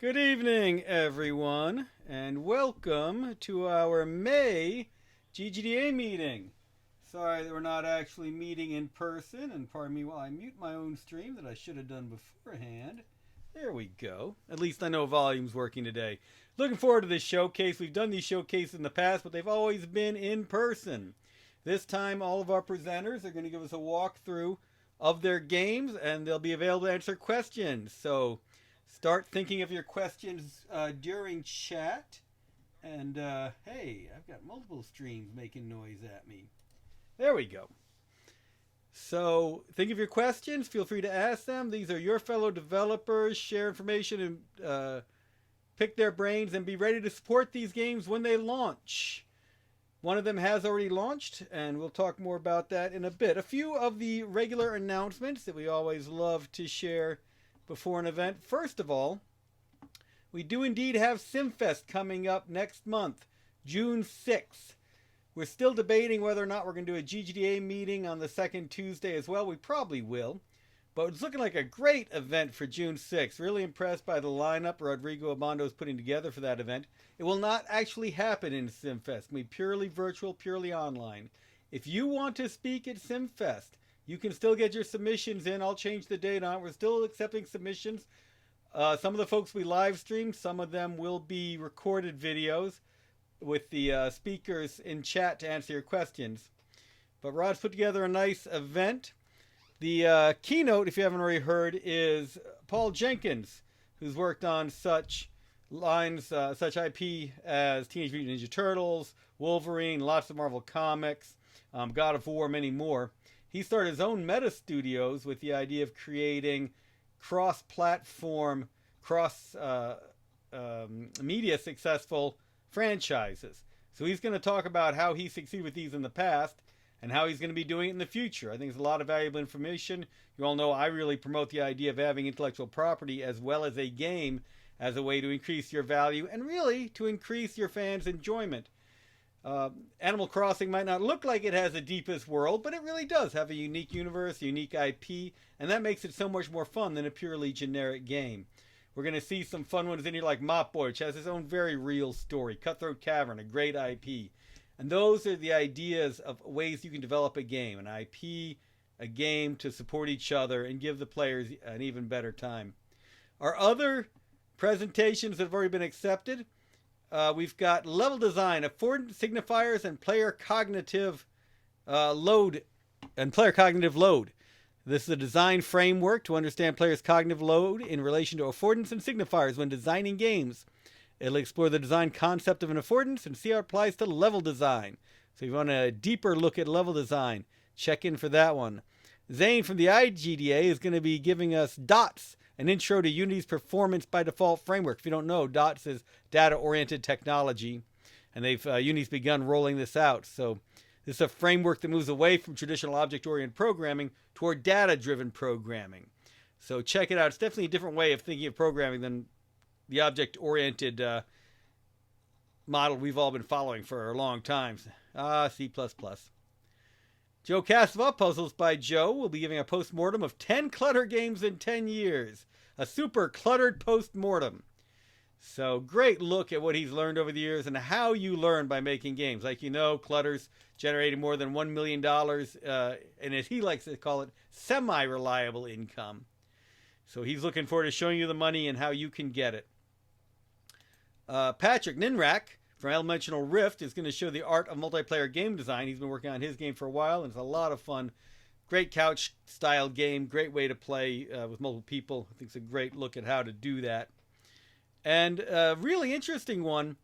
Good evening, everyone, and welcome to our May GGDA meeting. Sorry that we're not actually meeting in person, and pardon me while I mute my own stream that I should have done beforehand. There we go. At least I know volume's working today. Looking forward to this showcase. We've done these showcases in the past, but they've always been in person. This time, all of our presenters are going to give us a walkthrough of their games, and they'll be available to answer questions. So start thinking of your questions during chat. And hey, I've got multiple streams making noise at me. There we go. So think of your questions. Feel free to ask them. These are your fellow developers. Share information and pick their brains and be ready to support these games when they launch. One of them has already launched, and we'll talk more about that in a bit. A few of the regular announcements that we always love to share before an event. First of all, we do indeed have SimFest coming up next month, June 6th. We're still debating whether or not we're going to do a GGDA meeting on the second Tuesday as well. We probably will. But it's looking like a great event for June 6th. Really impressed by the lineup Rodrigo Abondo is putting together for that event. It will not actually happen in SimFest. It'll be purely virtual, purely online. If you want to speak at SimFest, you can still get your submissions in. I'll change the date on it. We're still accepting submissions. Some of the folks we live stream, some of them will be recorded videos with the speakers in chat to answer your questions. But Rod's put together a nice event. The keynote, if you haven't already heard, is Paul Jenkins, who's worked on such IP as Teenage Mutant Ninja Turtles, Wolverine, lots of Marvel comics, God of War, many more. He started his own meta studios with the idea of creating cross-platform, cross-media successful franchises. So he's going to talk about how he succeeded with these in the past and how he's going to be doing it in the future. I think there's a lot of valuable information. You all know I really promote the idea of having intellectual property as well as a game as a way to increase your value and really to increase your fans' enjoyment. Animal Crossing might not look like it has the deepest world, but it really does have a unique universe, unique IP, and that makes it so much more fun than a purely generic game. We're going to see some fun ones in here like Mop Boy, which has its own very real story. Cutthroat Cavern, a great IP. And those are the ideas of ways you can develop a game, an IP, a game to support each other and give the players an even better time. Our other presentations that have already been accepted, we've got level design, affordance signifiers, and player cognitive load. This is a design framework to understand players' cognitive load in relation to affordance and signifiers when designing games. It'll explore the design concept of an affordance and see how it applies to level design. So if you want a deeper look at level design, check in for that one. Zane from the GGDA is going to be giving us DOTS, an intro to Unity's performance by default framework. If you don't know, DOTS is data-oriented technology, and Unity's begun rolling this out. So this is a framework that moves away from traditional object-oriented programming toward data-driven programming. So check it out. It's definitely a different way of thinking of programming than the object-oriented model we've all been following for a long time. C++. Joe Cassava, Puzzles by Joe, will be giving a post-mortem of 10 clutter games in 10 years. A super cluttered post-mortem. So great look at what he's learned over the years and how you learn by making games. Like you know, Clutter's generated more than $1 million, and as he likes to call it, semi-reliable income. So he's looking forward to showing you the money and how you can get it. Patrick Ninrak from Elemental Rift is going to show the art of multiplayer game design. He's been working on his game for a while, and it's a lot of fun. Great couch-style game, great way to play with multiple people. I think it's a great look at how to do that. And a really interesting one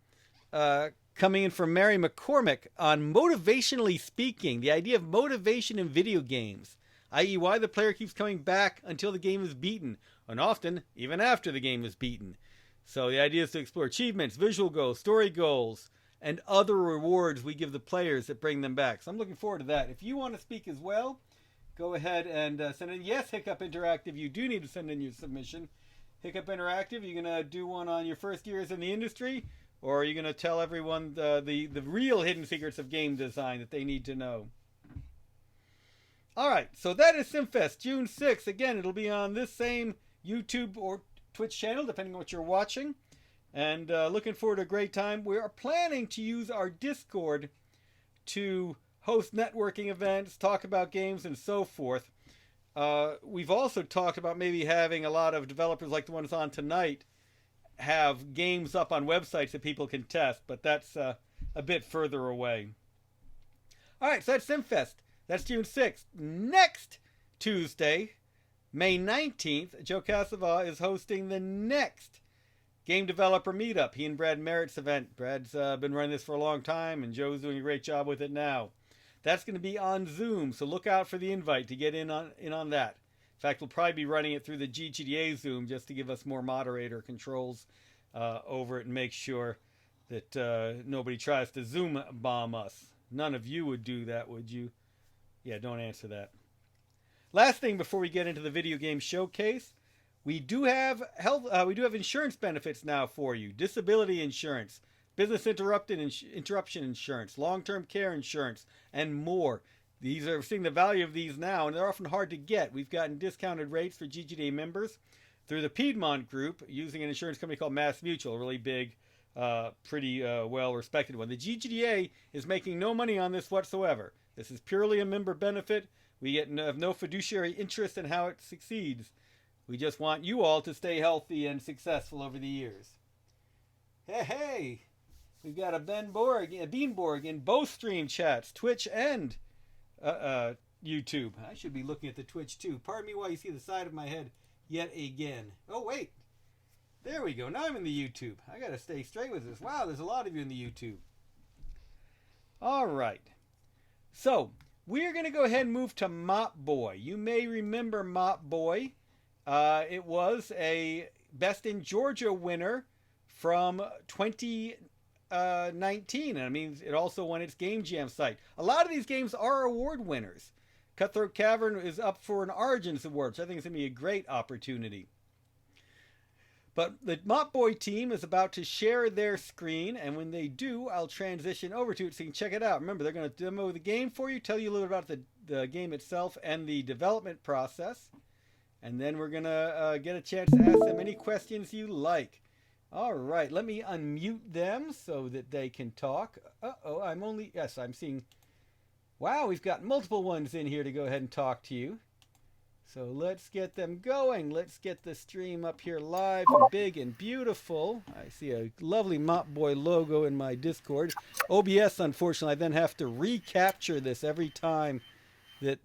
coming in from Mary McCormick on motivationally speaking, the idea of motivation in video games, i.e. why the player keeps coming back until the game is beaten, and often even after the game is beaten. So the idea is to explore achievements, visual goals, story goals, and other rewards we give the players that bring them back. So I'm looking forward to that. If you want to speak as well, go ahead and send in. Yes, Hiccup Interactive, you do need to send in your submission. Hiccup Interactive, you're going to do one on your first years in the industry, or are you going to tell everyone the real hidden secrets of game design that they need to know? All right, so that is SimFest, June 6th. Again, it'll be on this same YouTube or Twitch channel, depending on what you're watching. And looking forward to a great time. We are planning to use our Discord to host networking events, talk about games, and so forth. We've also talked about maybe having a lot of developers like the ones on tonight have games up on websites that people can test, but that's a bit further away. All right, so that's SimFest. That's June 6th. Next Tuesday, May 19th, Joe Casava is hosting the next Game Developer Meetup. He and Brad Merritt's event. Brad's been running this for a long time, and Joe's doing a great job with it now. That's going to be on Zoom, so look out for the invite to get in on that. In fact, we'll probably be running it through the GGDA Zoom just to give us more moderator controls over it and make sure that nobody tries to Zoom bomb us. None of you would do that, would you? Yeah, don't answer that. Last thing before we get into the video game showcase, we do have insurance benefits now for you. Disability insurance, business interruption insurance, long-term care insurance, and more. We're seeing the value of these now, and they're often hard to get. We've gotten discounted rates for GGDA members through the Piedmont Group using an insurance company called Mass Mutual, a really big, pretty well-respected one. The GGDA is making no money on this whatsoever. This is purely a member benefit. We have no fiduciary interest in how it succeeds. We just want you all to stay healthy and successful over the years. Hey, we've got a Beanborg in both stream chats, Twitch and YouTube. I should be looking at the Twitch too. Pardon me while you see the side of my head yet again. Oh, wait. There we go. Now I'm in the YouTube. I got to stay straight with this. Wow, there's a lot of you in the YouTube. All right. So, we're going to go ahead and move to Mop Boy. You may remember Mop Boy. It was a Best in Georgia winner from 2019. I mean, it also won its Game Jam site. A lot of these games are award winners. Cutthroat Cavern is up for an Origins Award, which I think is going to be a great opportunity. But the Mop Boy team is about to share their screen, and when they do, I'll transition over to it so you can check it out. Remember, they're going to demo the game for you, tell you a little about the game itself and the development process. And then we're going to get a chance to ask them any questions you like. All right, let me unmute them so that they can talk. I'm seeing, wow, we've got multiple ones in here to go ahead and talk to you. So let's get them going. Let's get the stream up here live and big and beautiful. I see a lovely Mop Boy logo in my Discord. OBS, unfortunately, I then have to recapture this every time that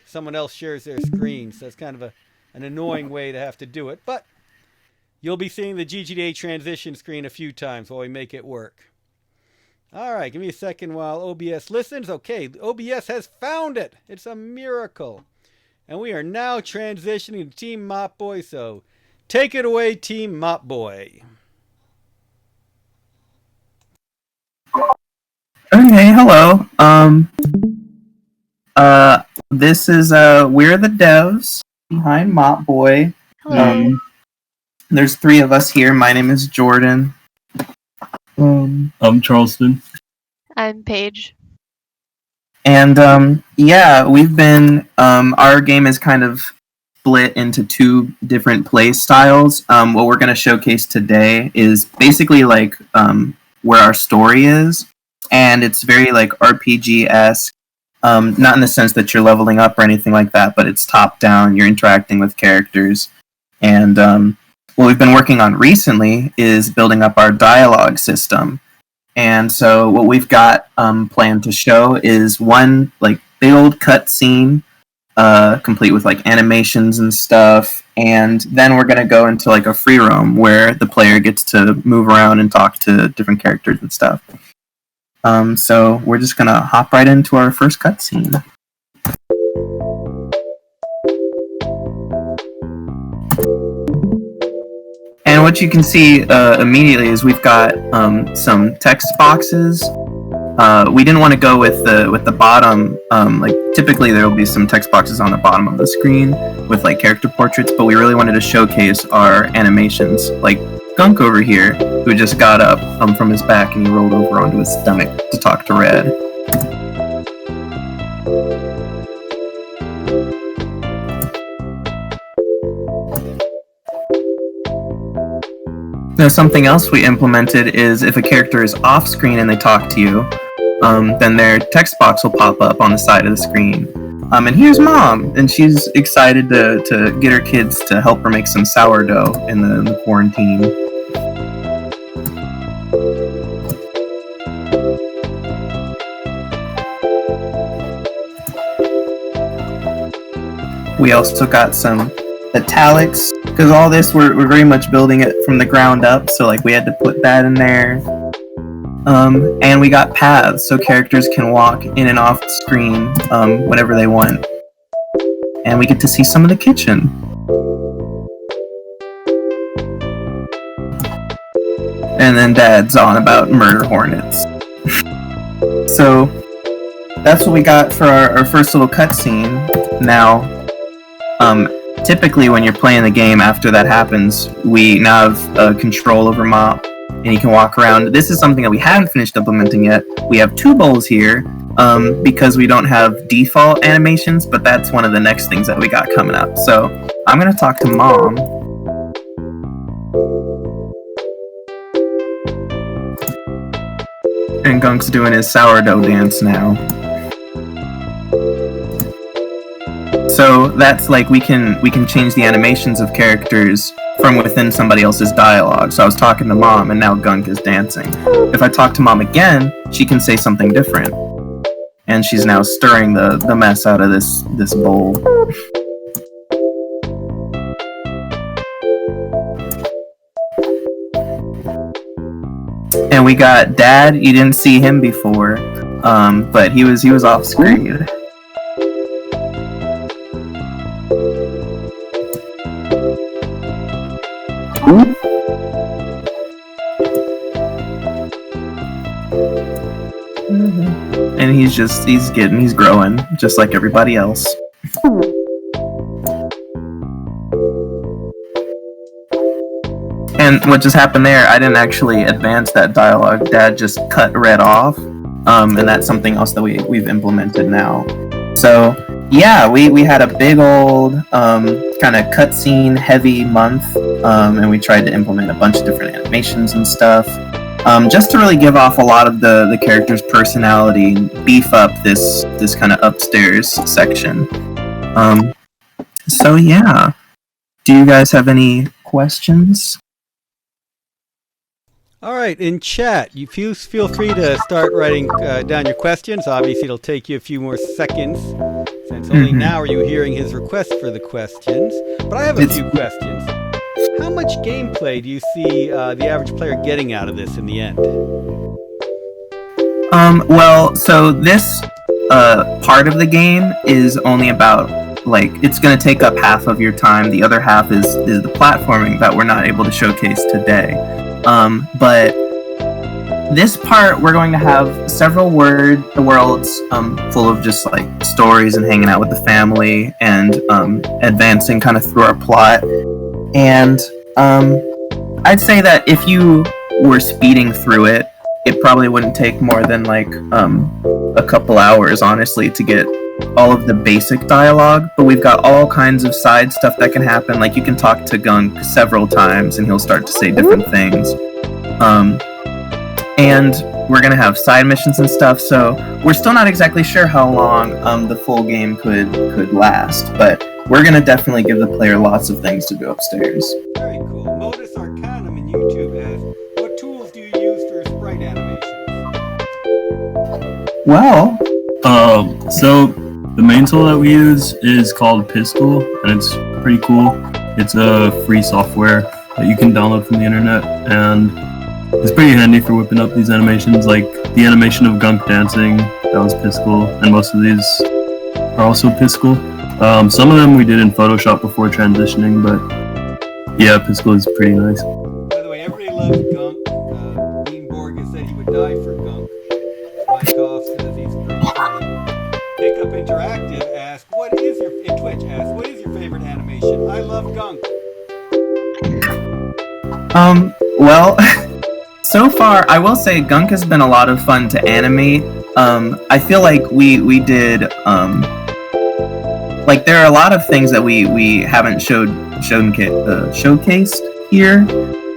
someone else shares their screen. So it's kind of an annoying way to have to do it. But you'll be seeing the GGDA transition screen a few times while we make it work. All right, give me a second while OBS listens. Okay, OBS has found it. It's a miracle. And we are now transitioning to Team Mop Boy, so take it away, Team Mop Boy. Okay, hello. This is we're the devs behind Mop Boy. Hello. There's three of us here. My name is Jordan. I'm Charleston. I'm Paige. And yeah, we've been our game is kind of split into two different play styles. What we're going to showcase today is basically like where our story is, and it's very like RPG-esque. Not in the sense that you're leveling up or anything like that, but it's top down. You're interacting with characters, and what we've been working on recently is building up our dialogue system. And so what we've got planned to show is one like big old cutscene, complete with like animations and stuff. And then we're going to go into like a free roam where the player gets to move around and talk to different characters and stuff. So we're just going to hop right into our first cutscene. And what you can see immediately is we've got some text boxes. We didn't want to go with the bottom. Like typically there will be some text boxes on the bottom of the screen with like character portraits, but we really wanted to showcase our animations. Like Gunk over here, who just got up from his back and he rolled over onto his stomach to talk to Red. Now, something else we implemented is if a character is off screen and they talk to you, then their text box will pop up on the side of the screen. And here's Mom, and she's excited to get her kids to help her make some sourdough in the quarantine. We also got some italics, because all this we're very much building it from the ground up, so like we had to put that in there. And we got paths, so characters can walk in and off the screen whenever they want. And we get to see some of the kitchen. And then Dad's on about murder hornets. So that's what we got for our first little cutscene. Now, typically when you're playing the game after that happens, we now have control over Mop, and you can walk around. This is something that we haven't finished implementing yet. We have two bowls here because we don't have default animations, but that's one of the next things that we got coming up. So I'm going to talk to Mom. And Gunk's doing his sourdough dance now. So that's like we can change the animations of characters from within somebody else's dialogue. So I was talking to Mom, and now Gunk is dancing. If I talk to Mom again, she can say something different. And she's now stirring the mess out of this bowl. And we got Dad. You didn't see him before, but he was off screen. And he's growing just like everybody else. And what just happened there, I didn't actually advance that dialogue. Dad just cut red off, and that's something else that we've implemented now. So yeah, we had a big old kind of cutscene heavy month, and we tried to implement a bunch of different animations and stuff, just to really give off a lot of the character's personality and beef up this kind of upstairs section. So yeah, do you guys have any questions? All right, in chat, you feel free to start writing down your questions. Obviously, it'll take you a few more seconds, since only now are you hearing his request for the questions. But I have a few questions. How much gameplay do you see the average player getting out of this in the end? Well, so this part of the game is only about, like, it's going to take up half of your time. The other half is the platforming that we're not able to showcase today. But this part, we're going to have several worlds full of just like stories and hanging out with the family and advancing kind of through our plot. And I'd say that if you were speeding through it, it probably wouldn't take more than like a couple hours, honestly, to get all of the basic dialogue. But we've got all kinds of side stuff that can happen. Like you can talk to Gunk several times and he'll start to say different things. And we're gonna have side missions and stuff, so we're still not exactly sure how long the full game could last, but we're gonna definitely give the player lots of things to do upstairs. Very cool. Modus Arcanum in YouTube asks, what tools do you use for sprite animations? Well, so the main tool that we use is called Pistol, and it's pretty cool. It's a free software that you can download from the internet, and it's pretty handy for whipping up these animations. Like the animation of Gunk dancing, that was Pistol, and most of these are also Pistol. Some of them we did in Photoshop before transitioning, but yeah, Pistol is pretty nice. By the way, everybody loves Gunk. Dean Borges said he would die for Gunk. Mike Goff says he's pretty funny. Pickup Interactive asked, what is your favorite animation? I love Gunk. Well, so far, I will say Gunk has been a lot of fun to animate. I feel like we did, like there are a lot of things that we haven't showcased here.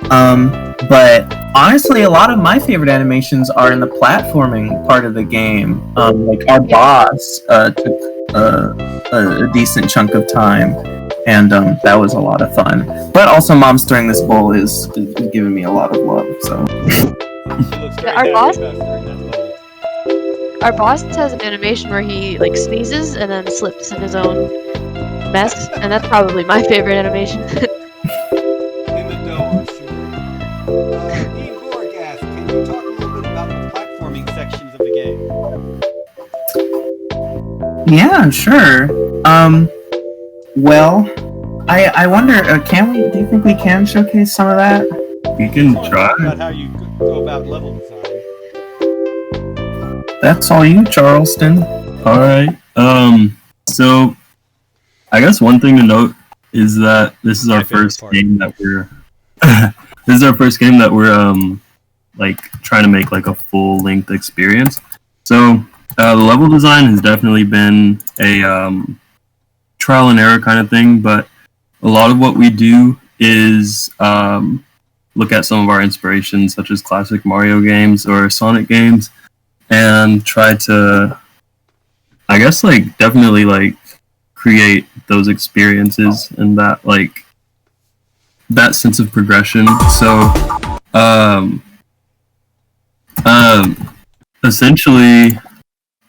But honestly, a lot of my favorite animations are in the platforming part of the game. Like our boss took a decent chunk of time, and that was a lot of fun. But also, Mom Stirring This Bowl is giving me a lot of love. So Our boss has an animation where he like sneezes and then slips in his own mess, and that's probably my favorite animation. In the dough, I'm sure. Ian Borg asks, can you talk a little bit about the platforming sections of the game? yeah, sure. Well, I wonder, do you think we can showcase some of that? We can try. Talk about how you go about level design. That's all you, Charleston. Alright. So I guess one thing to note is that this is our first game that we're this is our first game that we're like trying to make like a full length experience. So the level design has definitely been a trial and error kind of thing, but a lot of what we do is look at some of our inspirations, such as classic Mario games or Sonic games, and try to, I guess, like definitely like create those experiences and that like that sense of progression. So essentially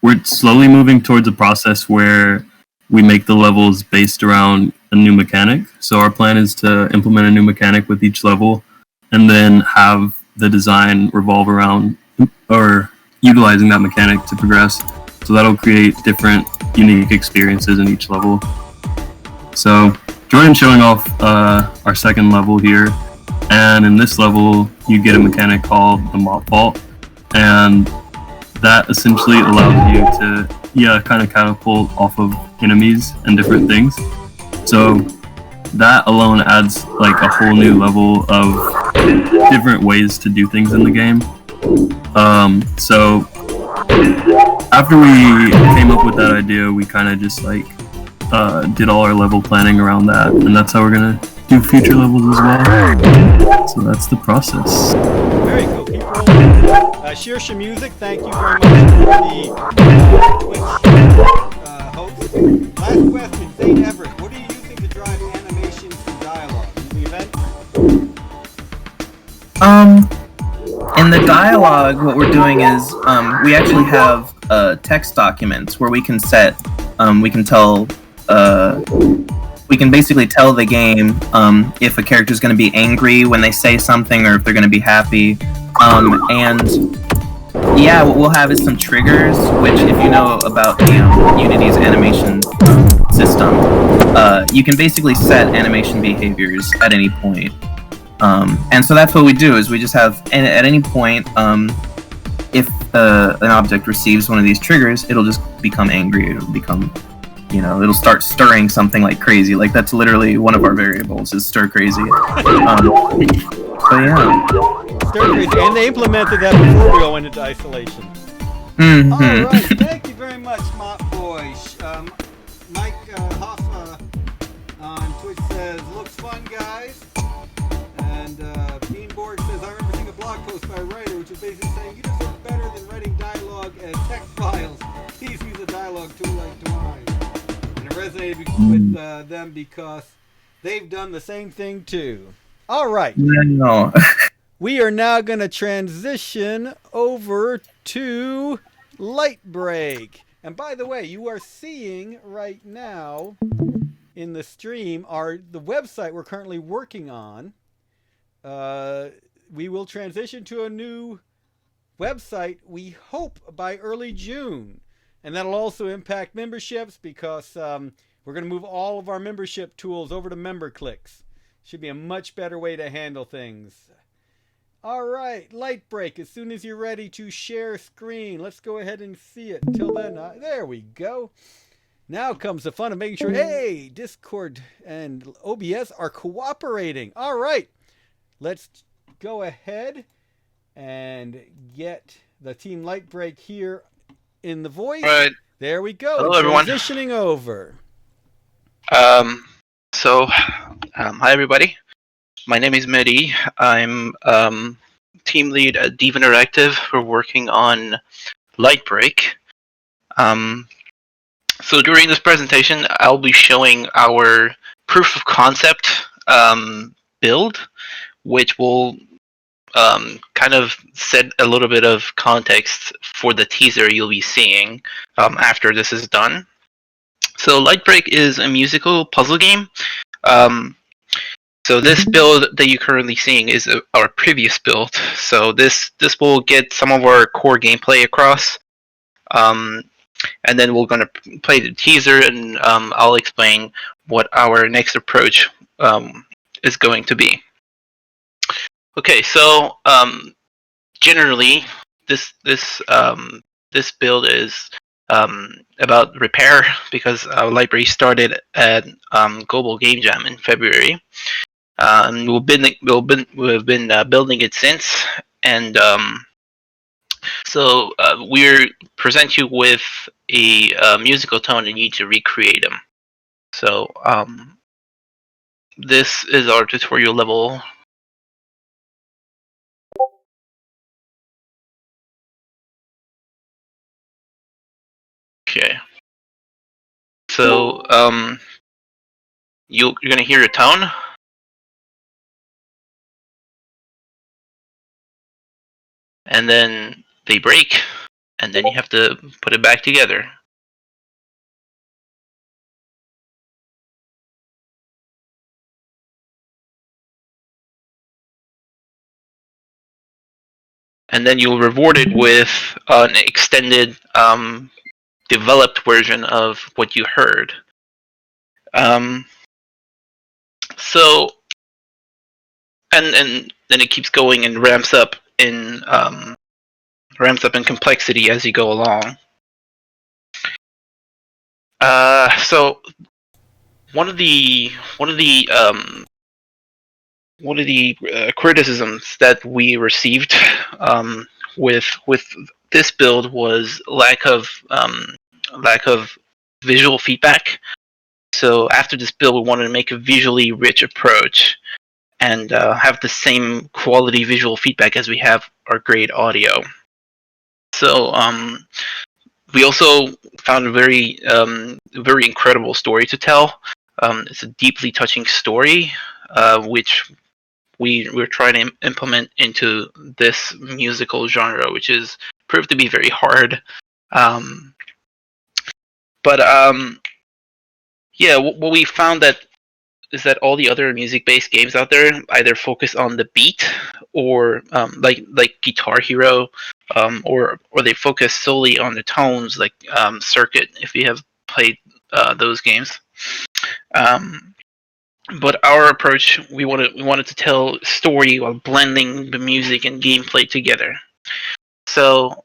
we're slowly moving towards a process where we make the levels based around a new mechanic. So our plan is to implement a new mechanic with each level and then have the design revolve around or utilizing that mechanic to progress. So that'll create different unique experiences in each level. So Jordan's showing off our second level here, and in this level you get a mechanic called the Mothball, and that essentially allows you to kind of catapult off of enemies and different things. So that alone adds like a whole new level of different ways to do things in the game. So after we came up with that idea, we kind of just like did all our level planning around that, and that's how we're gonna do future levels as well. So that's the process. Very cool. Keep rolling. Shearsha Music, thank you very much for the Twitch host. Last question, Zane Everett, what are you using to drive animations and dialogue in the event? In the dialogue, what we're doing is we actually have text documents where we can set, we can basically tell the game if a character is going to be angry when they say something or if they're going to be happy. And yeah, what we'll have is some triggers, which if you know about the Unity's animation system, you can basically set animation behaviors at any point. And so that's what we do, is we just have, at any point, if an object receives one of these triggers, it'll just become angry, it'll become, it'll start stirring something like crazy. Like, that's literally one of our variables, is stir crazy. So yeah. Stir crazy, and they implemented that before we go into isolation. Mm-hmm. Alright, thank you very much, Mop Boy. Mike Hoffa on Twitch says, looks fun, guys. And Dean Borg says, I remember seeing a blog post by a writer which was basically saying, you deserve better than writing dialogue as text files. Please use a dialogue tool like mine. And it resonated with them because they've done the same thing too. All right. No. We are now going to transition over to Light Break. And by the way, you are seeing right now in the stream the website we're currently working on. We will transition to a new website, we hope, by early June. And that'll also impact memberships because we're going to move all of our membership tools over to MemberClicks. Should be a much better way to handle things. All right, Light Break, as soon as you're ready to share screen, let's go ahead and see it. Till then, there we go. Now comes the fun of making sure, hey, Discord and OBS are cooperating. All right, let's go ahead and get the Team Light Break here in the voice. All right. There we go. Hello, everyone. Transitioning over. Hi everybody. My name is Mehdi. I'm team lead at Div Interactive. We're working on Lightbreak. So during this presentation, I'll be showing our proof of concept build, which will kind of set a little bit of context for the teaser you'll be seeing after this is done. So Lightbreak is a musical puzzle game. So this build that you're currently seeing is our previous build. So this will get some of our core gameplay across. And then we're going to play the teaser, and I'll explain what our next approach is going to be. Okay, so generally, this build is about repair, because our library started at Global Game Jam in February. We've been building it since, and so we present you with a musical tone, and you need to recreate them. So this is our tutorial level. Okay. So you're gonna hear a tone, and then they break, and then you have to put it back together. And then you'll reward it with an extended developed version of what you heard. So, and then it keeps going and ramps up in complexity as you go along. So one of the criticisms that we received with this build was lack of visual feedback. So after this build, we wanted to make a visually rich approach and have the same quality visual feedback as we have our great audio. So we also found a very incredible story to tell. It's a deeply touching story, which we're trying to implement into this musical genre, which is proved to be very hard. Yeah, what we found is that all the other music-based games out there either focus on the beat, or like Guitar Hero, or they focus solely on the tones, like Circuit, if you have played those games. But our approach, we wanted to tell a story while blending the music and gameplay together. So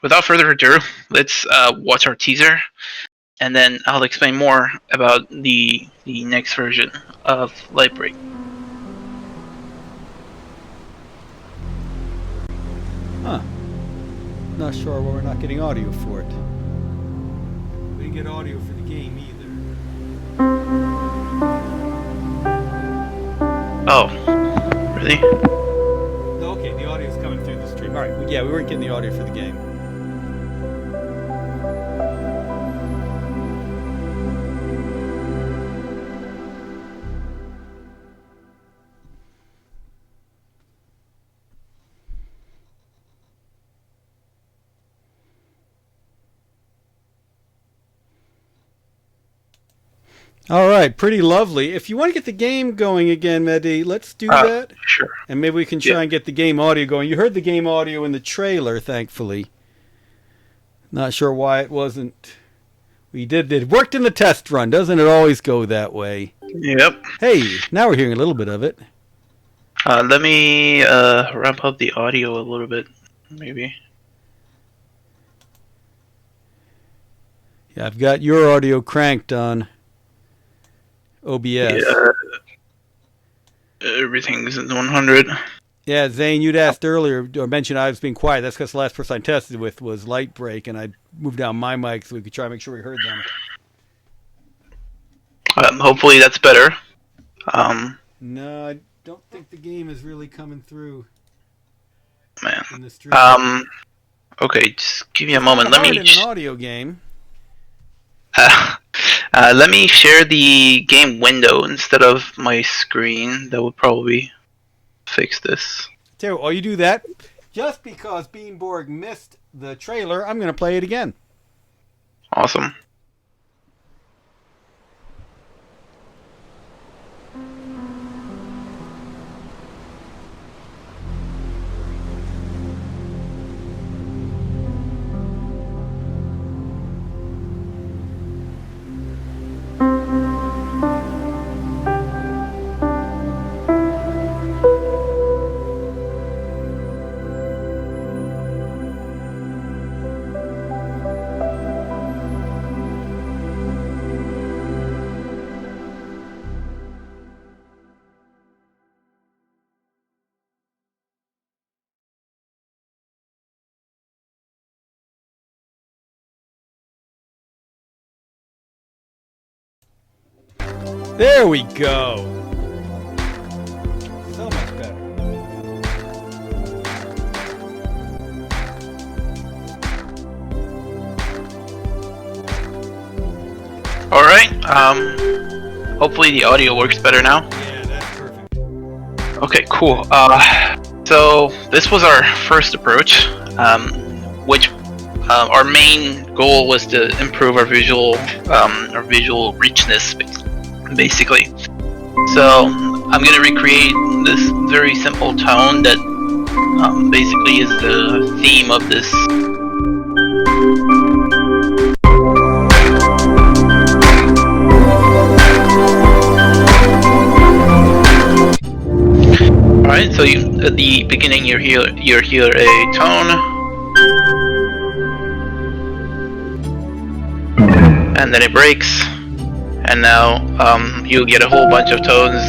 without further ado, let's watch our teaser, and then I'll explain more about the next version of Lightbreak. Huh. Not sure why we're not getting audio for it. We didn't get audio for the game either. Oh, really? Okay, the audio's coming through the stream. Alright, well, yeah, we weren't getting the audio for the game. All right, pretty lovely. If you want to get the game going again, Mehdi, let's do that. Sure. And maybe we can try and get the game audio going. You heard the game audio in the trailer, thankfully. Not sure why it wasn't. We did. It worked in the test run. Doesn't it always go that way? Yep. Hey, now we're hearing a little bit of it. Let me ramp up the audio a little bit, maybe. Yeah, I've got your audio cranked on OBS. Yeah. Everything's at 100. Yeah, Zane, you'd asked earlier, or mentioned I was being quiet. That's because the last person I tested with was Lightbreak, and I moved down my mic so we could try to make sure we heard them. Hopefully that's better. No, don't think the game is really coming through Man. in the stream. Okay, just give me a moment. Let me in an audio game. let me share the game window instead of my screen. That would probably fix this. Tell you what, while you do that, just because Beanborg missed the trailer, I'm going to play it again. Awesome. There we go. So much better. Alright, hopefully the audio works better now. Yeah, that's perfect. Okay, cool. So this was our first approach, which our main goal was to improve our visual richness, basically. So I'm gonna recreate this very simple tone that basically is the theme of this. Alright, so at the beginning you hear a tone, and then it breaks, and now you'll get a whole bunch of tones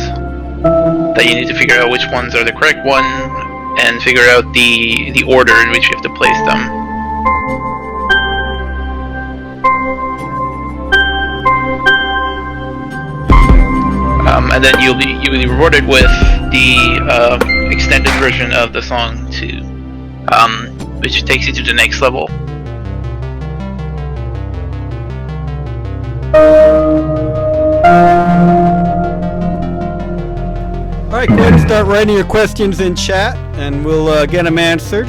that you need to figure out which ones are the correct one, and figure out the order in which you have to place them. And then you'll be rewarded with the extended version of the song too, which takes you to the next level. Alright, go ahead and start writing your questions in chat, and we'll get them answered.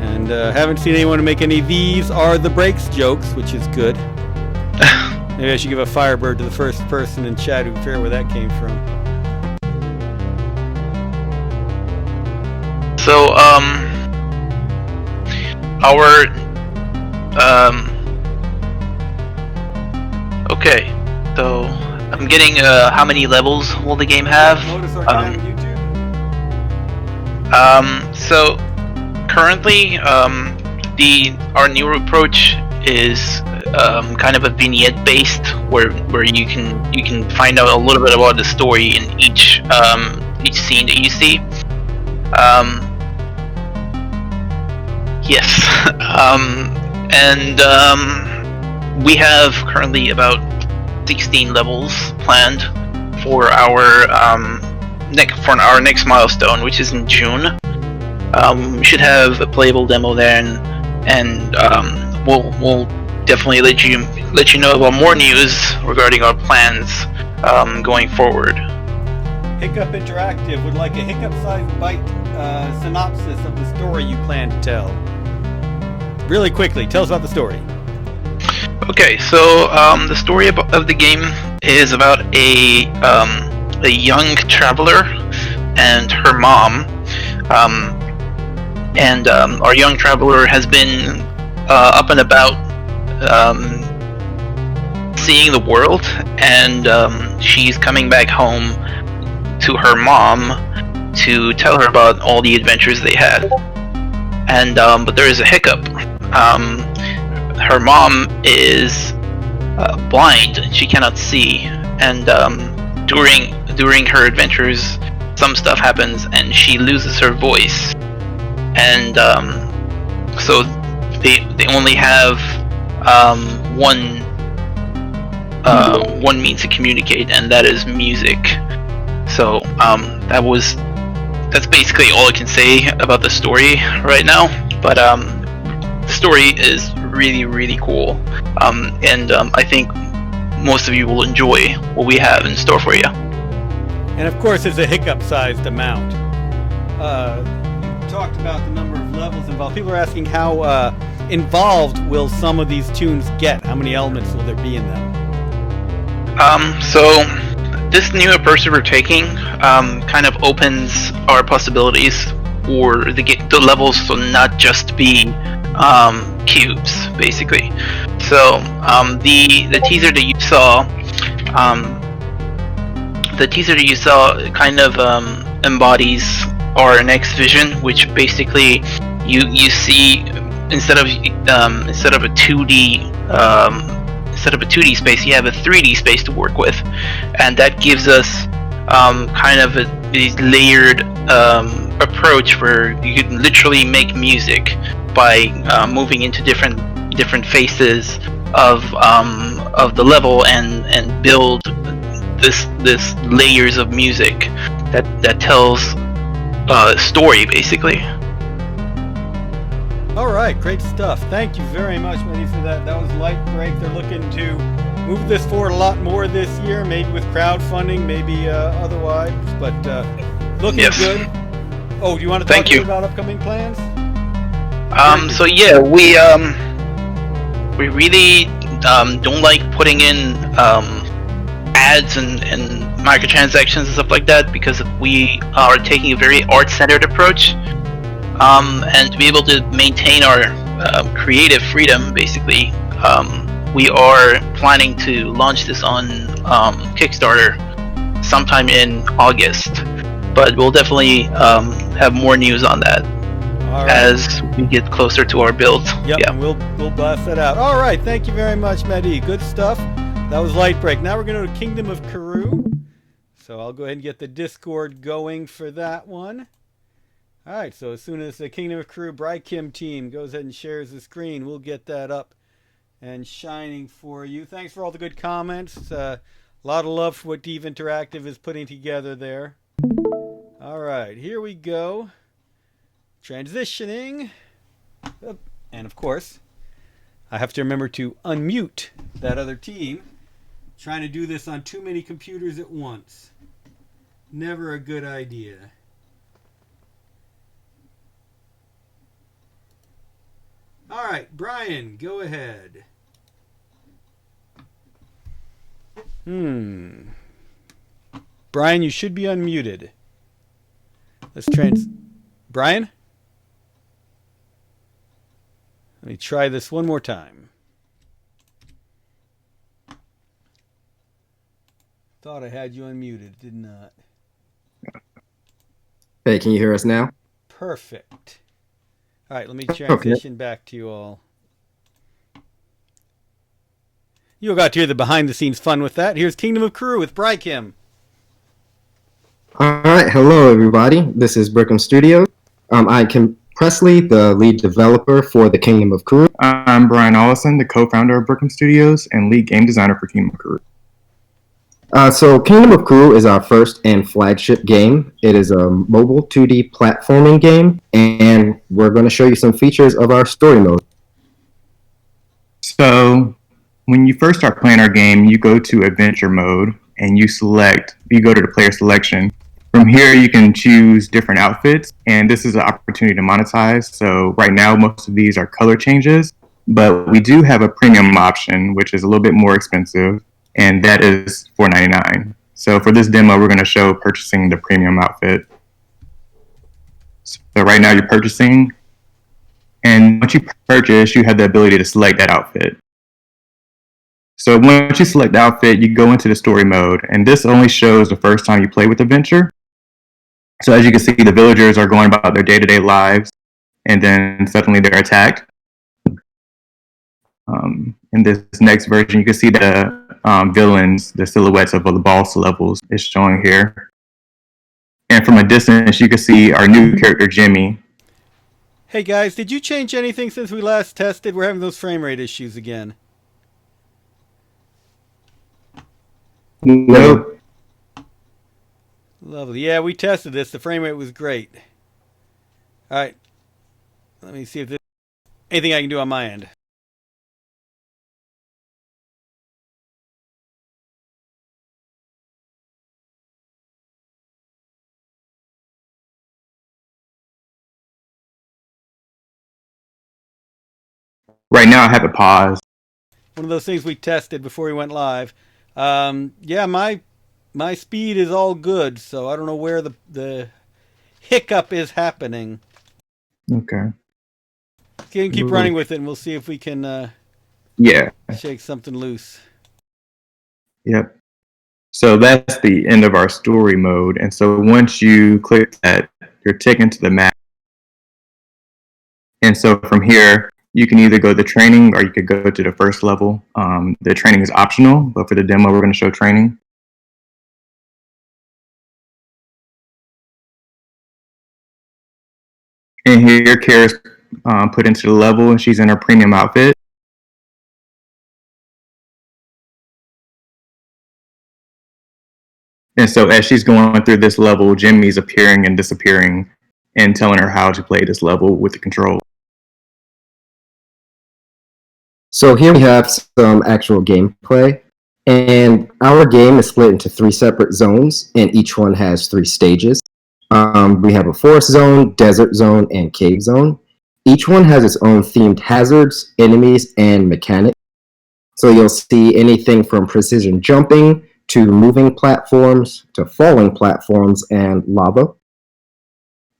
And haven't seen anyone make any "these are the breaks" jokes, which is good. Maybe I should give a Firebird to the first person in chat who can figure out where that came from. So, okay, so I'm getting, how many levels will the game have? Notice our channel on YouTube? So, currently, our new approach is, kind of a vignette based, where you can find out a little bit about the story in each scene that you see. Yes. We have currently about 16 levels planned for our next milestone, which is in June. We should have a playable demo then, and we'll definitely let you know about more news regarding our plans going forward. Hiccup Interactive would like a hiccup-sized bite synopsis of the story you plan to tell. Really quickly, tell us about the story. Okay, so the story of the game is about a young traveler and her mom. Our young traveler has been up and about, seeing the world, and she's coming back home to her mom to tell her about all the adventures they had. And but there is a hiccup. Her mom is blind; she cannot see, and during her adventures, some stuff happens, and she loses her voice. And so they only have one means to communicate, and that is music. So that's basically all I can say about the story right now. But the story is really, really cool, and I think most of you will enjoy what we have in store for you. And of course, it's a hiccup-sized amount. You talked about the number of levels involved. People are asking how involved will some of these tunes get? How many elements will there be in them? So this new approach that we're taking kind of opens our possibilities for the levels to not just be cubes, basically. So the teaser that you saw kind of embodies our next vision, which basically you see instead of a 2D space, you have a 3D space to work with, and that gives us kind of a layered approach where you can literally make music by moving into different phases of the level and build this layers of music that tells a story, basically. All right, great stuff. Thank you very much, Mehdi, for that. That was Light Break. They're looking to move this forward a lot more this year, maybe with crowdfunding, maybe otherwise, but looking good. Oh, do you want to talk about upcoming plans? So yeah, we really don't like putting in ads and microtransactions and stuff like that, because we are taking a very art-centered approach. And to be able to maintain our creative freedom, basically, we are planning to launch this on Kickstarter sometime in August. But we'll definitely have more news on that as we get closer to our build. Yep, yeah. And we'll blast that out. All right, thank you very much, Mehdi. Good stuff. That was Light Break. Now we're going to Kingdom of Kuru. So I'll go ahead and get the Discord going for that one. All right, so as soon as the Kingdom of Kuru Brykim team goes ahead and shares the screen, we'll get that up and shining for you. Thanks for all the good comments. A lot of love for what Deve Interactive is putting together there. All right, here we go. Transitioning. And of course, I have to remember to unmute that other team. Trying to do this on too many computers at once. Never a good idea. All right, Brian, go ahead. Brian, you should be unmuted. Let's Brian? Let me try this one more time. Thought I had you unmuted, did not. Hey, can you hear us now? Perfect. All right, let me transition back to you all. You got to hear the behind-the-scenes fun with that. Here's Kingdom of Kuru with Brykim. All right, hello everybody. This is Brickham Studios. I'm Kim Presley, the lead developer for the Kingdom of Kuru. I'm Brian Ollison, the co-founder of Brickham Studios and lead game designer for Kingdom of Kuru. So Kingdom of Kuru is our first and flagship game. It is a mobile 2D platforming game, and we're going to show you some features of our story mode. So when you first start playing our game, you go to adventure mode and you go to the player selection. From here, you can choose different outfits, and this is an opportunity to monetize. So right now, most of these are color changes, but we do have a premium option, which is a little bit more expensive, and that is $4.99. So for this demo, we're going to show purchasing the premium outfit. So right now you're purchasing, and once you purchase, you have the ability to select that outfit. So once you select the outfit, you go into the story mode, and this only shows the first time you play with Adventure. So as you can see, the villagers are going about their day-to-day lives, and then suddenly they're attacked. In this next version, you can see the villains, the silhouettes of the boss levels is showing here. And from a distance, you can see our new character, Jimmy. Hey guys, did you change anything since we last tested? We're having those frame rate issues again. Nope. Lovely. Yeah, we tested this. The frame rate was great. All right. Let me see if there's anything I can do on my end. Right now, I have it paused. One of those things we tested before we went live. Yeah, my speed is all good, so I don't know where the hiccup is happening. Okay. Keep running with it, and we'll see if we can Yeah. shake something loose. Yep. So that's the end of our story mode. And so once you click that, you're taken to the map. And so from here, you can either go to training or you could go to the first level. The training is optional, but for the demo, we're going to show training. And here, Kara's put into the level, and she's in her premium outfit. And so as she's going through this level, Jimmy's appearing and disappearing and telling her how to play this level with the control. So here we have some actual gameplay, and our game is split into 3 separate zones, and each one has 3 stages. We have a forest zone, desert zone, and cave zone. Each one has its own themed hazards, enemies, and mechanics. So you'll see anything from precision jumping to moving platforms to falling platforms and lava.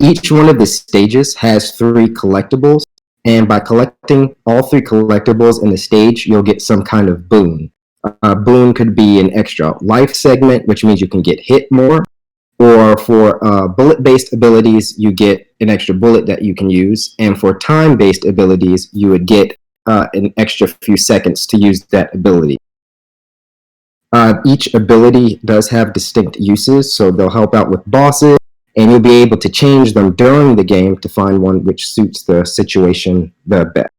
Each one of the stages has 3 collectibles, and by collecting all 3 collectibles in the stage, you'll get some kind of boon. A boon could be an extra life segment, which means you can get hit more, or for bullet-based abilities, you get an extra bullet that you can use, and for time-based abilities, you would get an extra few seconds to use that ability. Each ability does have distinct uses, so they'll help out with bosses, and you'll be able to change them during the game to find one which suits the situation the best.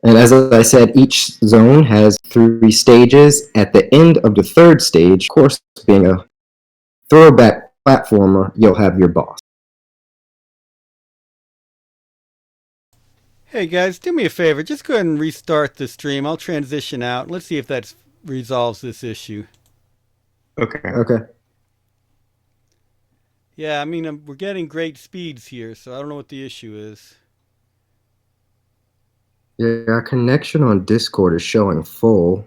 And as I said, each zone has 3 stages. At the end of the 3rd stage, of course, being a throwback platformer, you'll have your boss. Hey guys, do me a favor. Just go ahead and restart the stream. I'll transition out. Let's see if that resolves this issue. Okay. Yeah, I mean, we're getting great speeds here, so I don't know what the issue is. Yeah, our connection on Discord is showing full.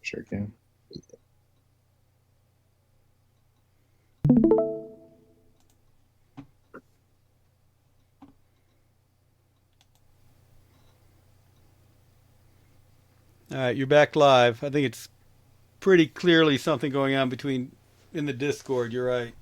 Sure can. All right, you're back live. I think it's pretty clearly something going on in the Discord. You're right.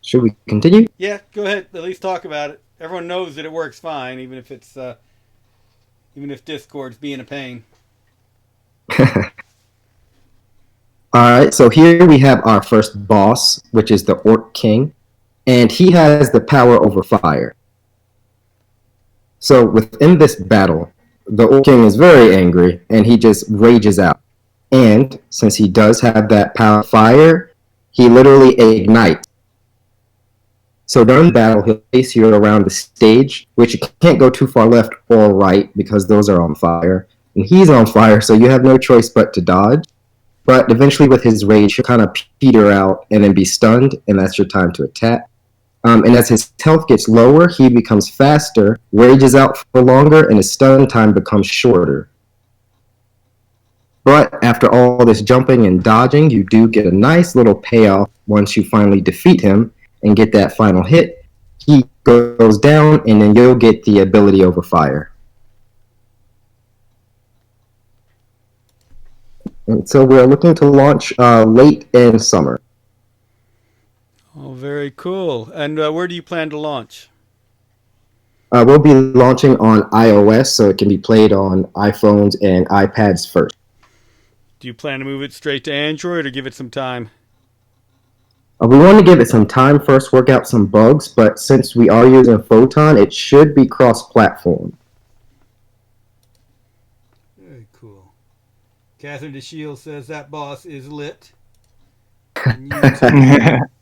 Should we continue? Yeah, go ahead. At least talk about it. Everyone knows that it works fine, even if Discord's being a pain. Alright, so here we have our first boss, which is the Orc King, and he has the power over fire. So within this battle, the Orc King is very angry, and he just rages out. And since he does have that power of fire, he literally ignites. So during battle, he'll chase you around the stage, which you can't go too far left or right because those are on fire. And he's on fire, so you have no choice but to dodge. But eventually with his rage, he'll kind of peter out and then be stunned, and that's your time to attack. And as his health gets lower, he becomes faster, rages out for longer, and his stun time becomes shorter. But after all this jumping and dodging, you do get a nice little payoff once you finally defeat him and get that final hit. He goes down, and then you'll get the ability over fire. And so we're looking to launch late in summer. Oh, very cool. And where do you plan to launch? We'll be launching on iOS, so it can be played on iPhones and iPads first. Do you plan to move it straight to Android or give it some time? We want to give it some time first, work out some bugs, but since we are using Photon, it should be cross-platform. Very cool. Catherine DeShield says that boss is lit. And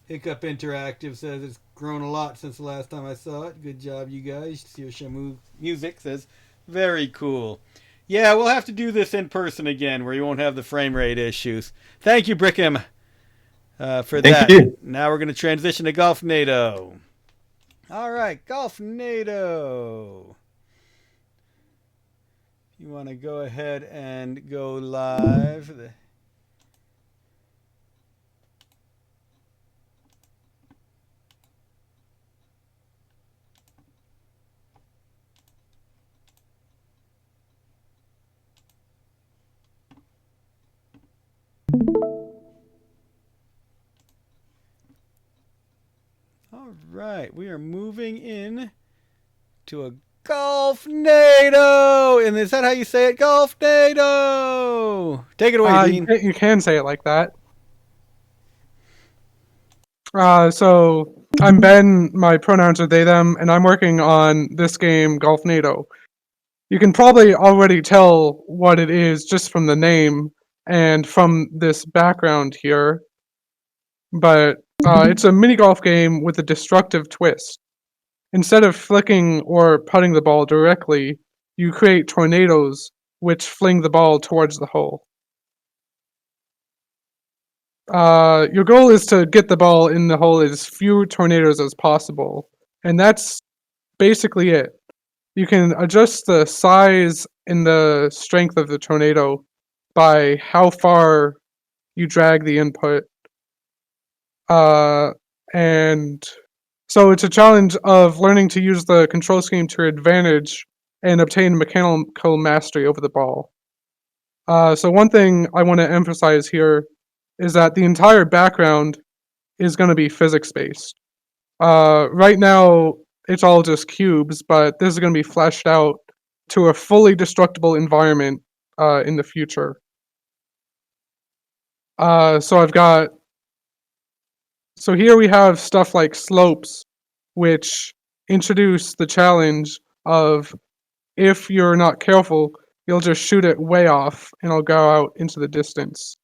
Hiccup Interactive says it's grown a lot since the last time I saw it. Good job, you guys. Shamu Music says, very cool. Yeah, we'll have to do this in person again where you won't have the frame rate issues. Thank you, Brickham, for that. Thank you. Now we're going to transition to GOLFNADO. All right, GOLFNADO. You want to go ahead and go live. All right, we are moving in to a GOLFNADO! And is that how you say it? GOLFNADO! Take it away, Dean. You can say it like that. So, I'm Ben, my pronouns are they, them, and I'm working on this game, GOLFNADO. You can probably already tell what it is just from the name and from this background here. But it's a mini golf game with a destructive twist. Instead of flicking or putting the ball directly, you create tornadoes which fling the ball towards the hole. Your goal is to get the ball in the hole as few tornadoes as possible, and that's basically it. You can adjust the size and the strength of the tornado by how far you drag the input. And so it's a challenge of learning to use the control scheme to your advantage and obtain mechanical mastery over the ball. So one thing I want to emphasize here is that the entire background is going to be physics-based. Right now, it's all just cubes, but this is going to be fleshed out to a fully destructible environment in the future. So here we have stuff like slopes, which introduce the challenge of if you're not careful, you'll just shoot it way off and it'll go out into the distance.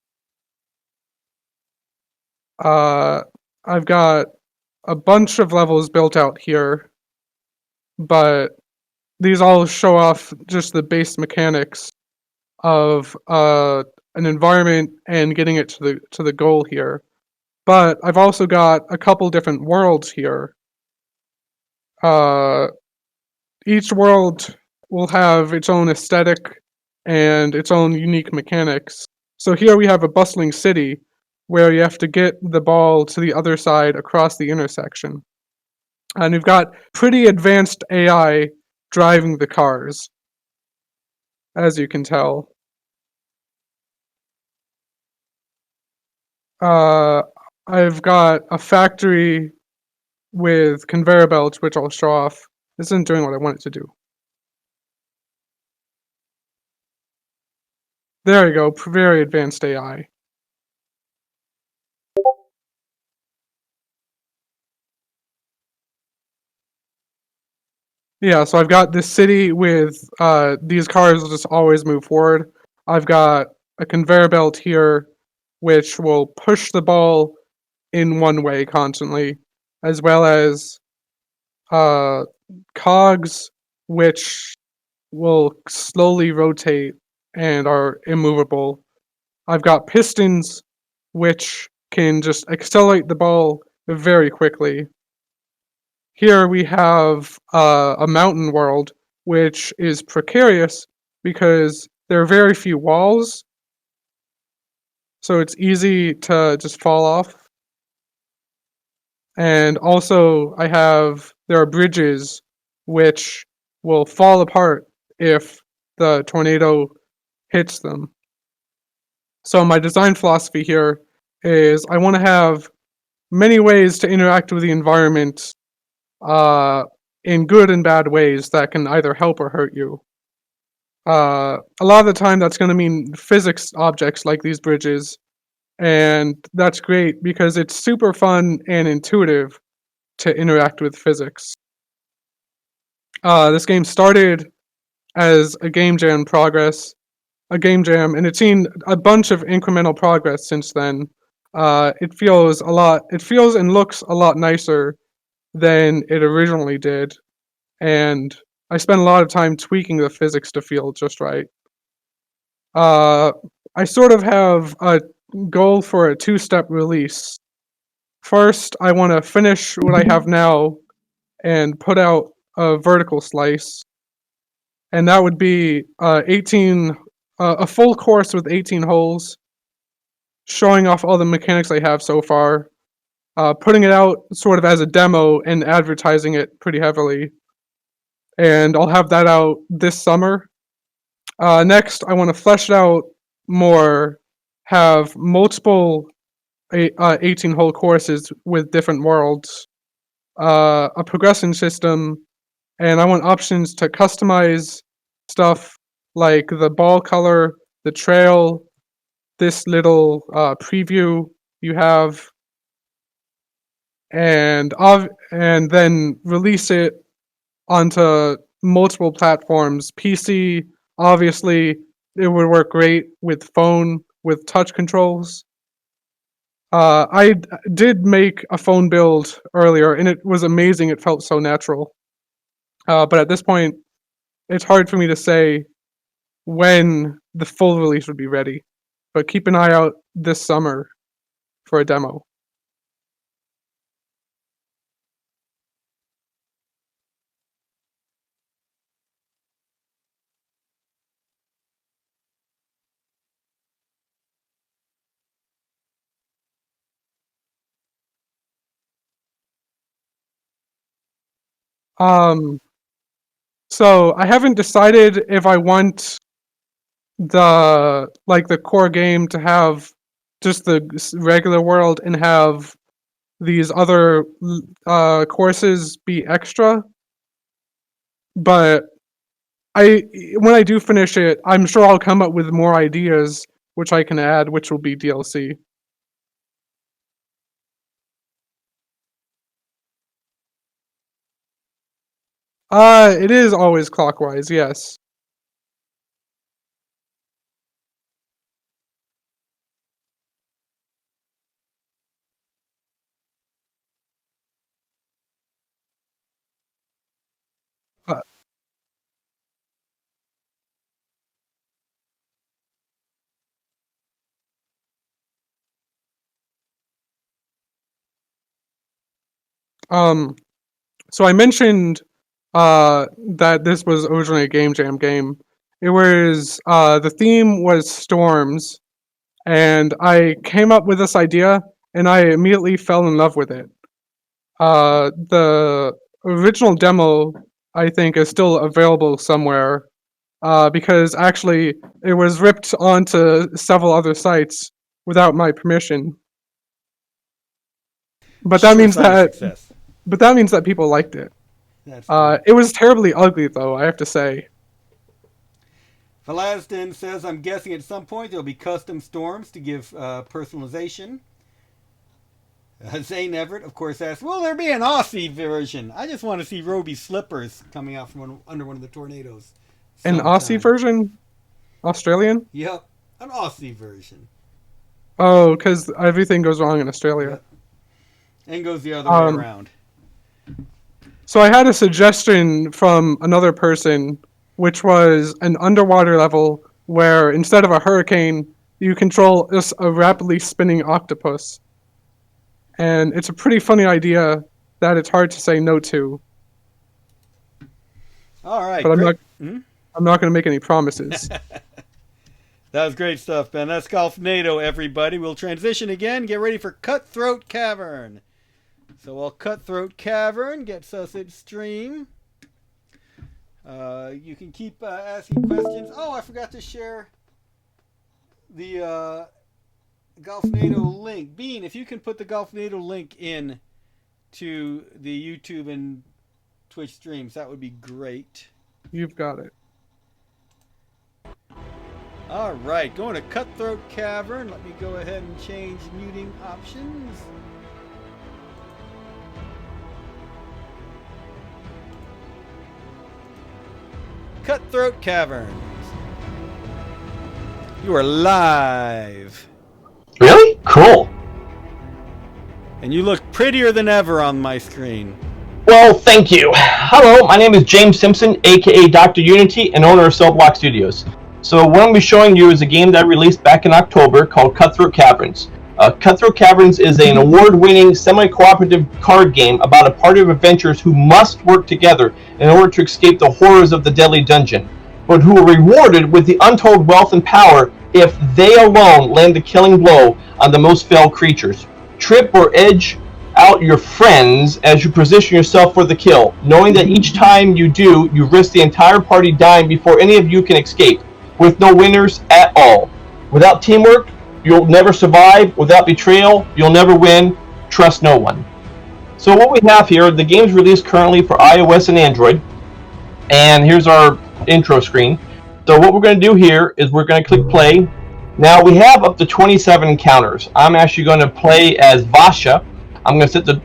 I've got a bunch of levels built out here, but these all show off just the base mechanics of an environment and getting it to the goal here. But I've also got a couple different worlds here. Each world will have its own aesthetic and its own unique mechanics. So here we have a bustling city where you have to get the ball to the other side across the intersection. And we've got pretty advanced AI driving the cars, as you can tell. I've got a factory with conveyor belts, which I'll show off. This isn't doing what I want it to do. There you go, very advanced AI. Yeah, so I've got this city with these cars will just always move forward. I've got a conveyor belt here, which will push the ball in one way constantly, as well as cogs, which will slowly rotate and are immovable. I've got pistons, which can just accelerate the ball very quickly. Here we have a mountain world, which is precarious because there are very few walls, so it's easy to just fall off. And also there are bridges which will fall apart if the tornado hits them. So my design philosophy here is I want to have many ways to interact with the environment in good and bad ways that can either help or hurt you. A lot of the time that's going to mean physics objects like these bridges, And that's great because it's super fun and intuitive to interact with physics. This game started as a game jam, and it's seen a bunch of incremental progress since then. It feels and looks a lot nicer than it originally did, and I spent a lot of time tweaking the physics to feel just right. I sort of have a goal for a two-step release. First, I want to finish what I have now and put out a vertical slice, and that would be a full course with 18 holes, showing off all the mechanics I have so far, putting it out sort of as a demo and advertising it pretty heavily. And I'll have that out this summer. Next, I want to flesh it out more, have multiple 18-hole courses with different worlds, a progression system, and I want options to customize stuff like the ball color, the trail, this little preview you have, and then release it onto multiple platforms. PC, obviously, it would work great with phone, with touch controls. I did make a phone build earlier, and it was amazing. It felt so natural. But at this point, it's hard for me to say when the full release would be ready. But keep an eye out this summer for a demo. So I haven't decided if I want the core game to have just the regular world and have these other courses be extra. But when I do finish it, I'm sure I'll come up with more ideas which I can add, which will be DLC. It is always clockwise, yes. So I mentioned that this was originally a game jam game. It was the theme was storms, and I came up with this idea, and I immediately fell in love with it. The original demo, I think, is still available somewhere, because actually it was ripped onto several other sites without my permission. But that means that people liked it. It was terribly ugly, though, I have to say. Velasden says, I'm guessing at some point there'll be custom storms to give personalization. Zane Everett, of course, asks, will there be an Aussie version? I just want to see Roby's slippers coming out from under one of the tornadoes. An Aussie version? Australian? Yep, an Aussie version. Oh, because everything goes wrong in Australia. Yep. And goes the other way around. So I had a suggestion from another person, which was an underwater level where instead of a hurricane, you control just a rapidly spinning octopus. And it's a pretty funny idea that it's hard to say no to. All right. But I'm not going to make any promises. That was great stuff, Ben. That's GOLFNADO, everybody. We'll transition again. Get ready for Cutthroat Cavern. So while Cutthroat Cavern gets us its stream, you can keep asking questions. Oh, I forgot to share the GOLFNADO link. Bean, if you can put the GOLFNADO link in to the YouTube and Twitch streams, that would be great. You've got it. Alright, going to Cutthroat Cavern. Let me go ahead and change muting options. Cutthroat Caverns. You are live. Really? Cool. And you look prettier than ever on my screen. Well, thank you. Hello, my name is James Simpson, aka Dr. Unity, and owner of Cell Block Studios. So what I'm going to be showing you is a game that I released back in October called Cutthroat Caverns. Cutthroat Caverns is an award-winning semi-cooperative card game about a party of adventurers who must work together in order to escape the horrors of the deadly dungeon, but who are rewarded with the untold wealth and power if they alone land the killing blow on the most fell creatures. Trip or edge out your friends as you position yourself for the kill, knowing that each time you do, you risk the entire party dying before any of you can escape, with no winners at all. Without teamwork, you'll never survive. Without betrayal, you'll never win. Trust no one. So what we have here, the game's released currently for iOS and Android, and here's our intro screen. So what we're going to do here is we're going to click play. Now we have up to 27 encounters. I'm actually going to play as Vasha. I'm going to set the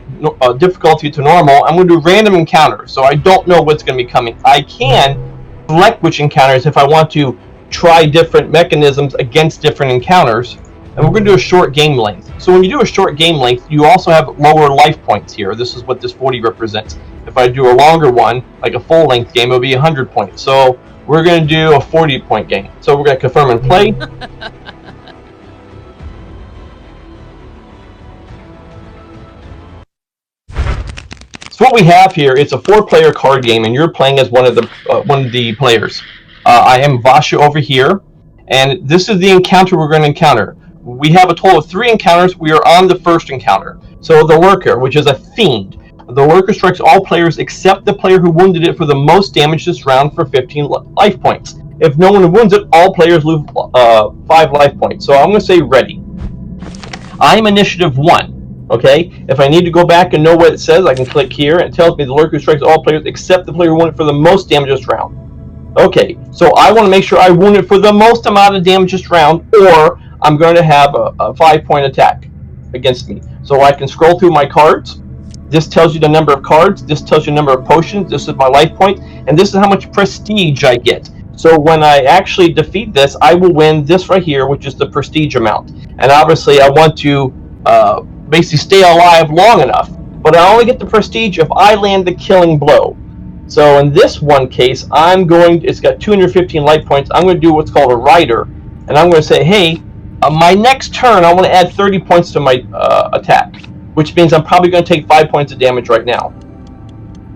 difficulty to normal. I'm going to do random encounters, so I don't know what's going to be coming. I can select which encounters if I want to try different mechanisms against different encounters. And we're going to do a short game length. So when you do a short game length, you also have lower life points here. This is what this 40 represents. If I do a longer one, like a full length game, it'll be 100 points. So we're going to do a 40-point game. So we're going to confirm and play. So what we have here is a 4-player card game, and you're playing as one of the players. I am Vasha over here, and this is the encounter we're going to encounter. We have a total of 3 encounters. We are on the first encounter. So the Lurker, which is a fiend. The Lurker strikes all players except the player who wounded it for the most damage this round for 15 life points. If no one wounds it, all players lose 5 life points. So I'm going to say ready. I'm initiative 1. Okay, if I need to go back and know what it says, I can click here, and it tells me the Lurker strikes all players except the player who wounded it for the most damage this round. Okay, so I want to make sure I wound it for the most amount of damage this round, or I'm going to have a 5-point attack against me. So I can scroll through my cards. This tells you the number of cards. This tells you the number of potions. This is my life point. And this is how much prestige I get. So when I actually defeat this, I will win this right here, which is the prestige amount. And obviously I want to basically stay alive long enough. But I only get the prestige if I land the killing blow. So in this one case, it's got 215 life points. I'm going to do what's called a rider. And I'm going to say, hey, my next turn, I want to add 30 points to my attack, which means I'm probably going to take 5 points of damage right now.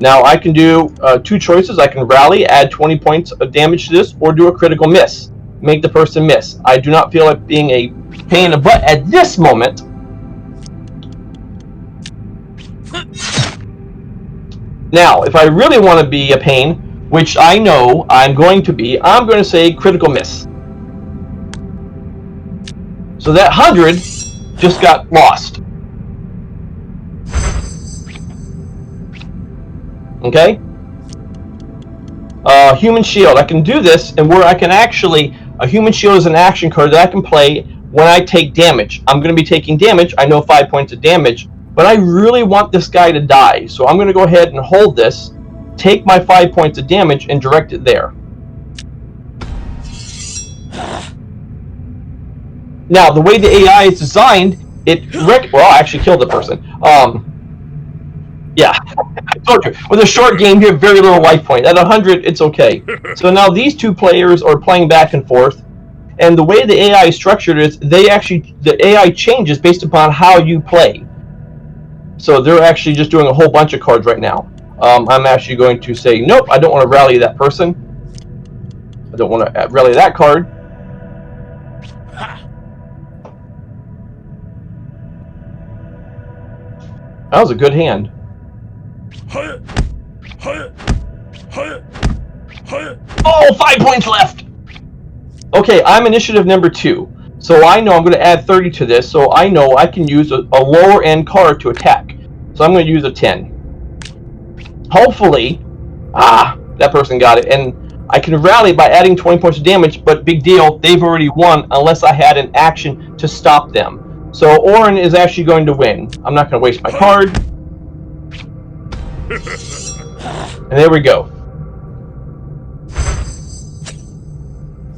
Now I can do 2 choices. I can rally, add 20 points of damage to this, or do a critical miss, make the person miss. I do not feel like being a pain in the butt at this moment. Now, if I really want to be a pain, which I know I'm going to be, I'm going to say critical miss. So that 100 just got lost. Okay? Human Shield. I can do this, and where I can actually... A Human Shield is an action card that I can play when I take damage. I'm going to be taking damage. I know 5 points of damage. But I really want this guy to die. So I'm going to go ahead and hold this, take my 5 points of damage, and direct it there. Now, the way the AI is designed, well, I actually killed the person. Yeah, I told you. With a short game, you have very little life point. At 100, it's okay. So now these 2 players are playing back and forth. And the way the AI is structured is, the AI changes based upon how you play. So they're actually just doing a whole bunch of cards right now. I'm actually going to say, nope, I don't want to rally that person. I don't want to rally that card. That was a good hand. Oh, 5 points left! Okay, I'm initiative number 2. So I know I'm going to add 30 to this, so I know I can use a lower end card to attack. So I'm going to use a 10. Hopefully, that person got it. And I can rally by adding 20 points of damage, but big deal, they've already won unless I had an action to stop them. So Orin is actually going to win. I'm not going to waste my card. And there we go.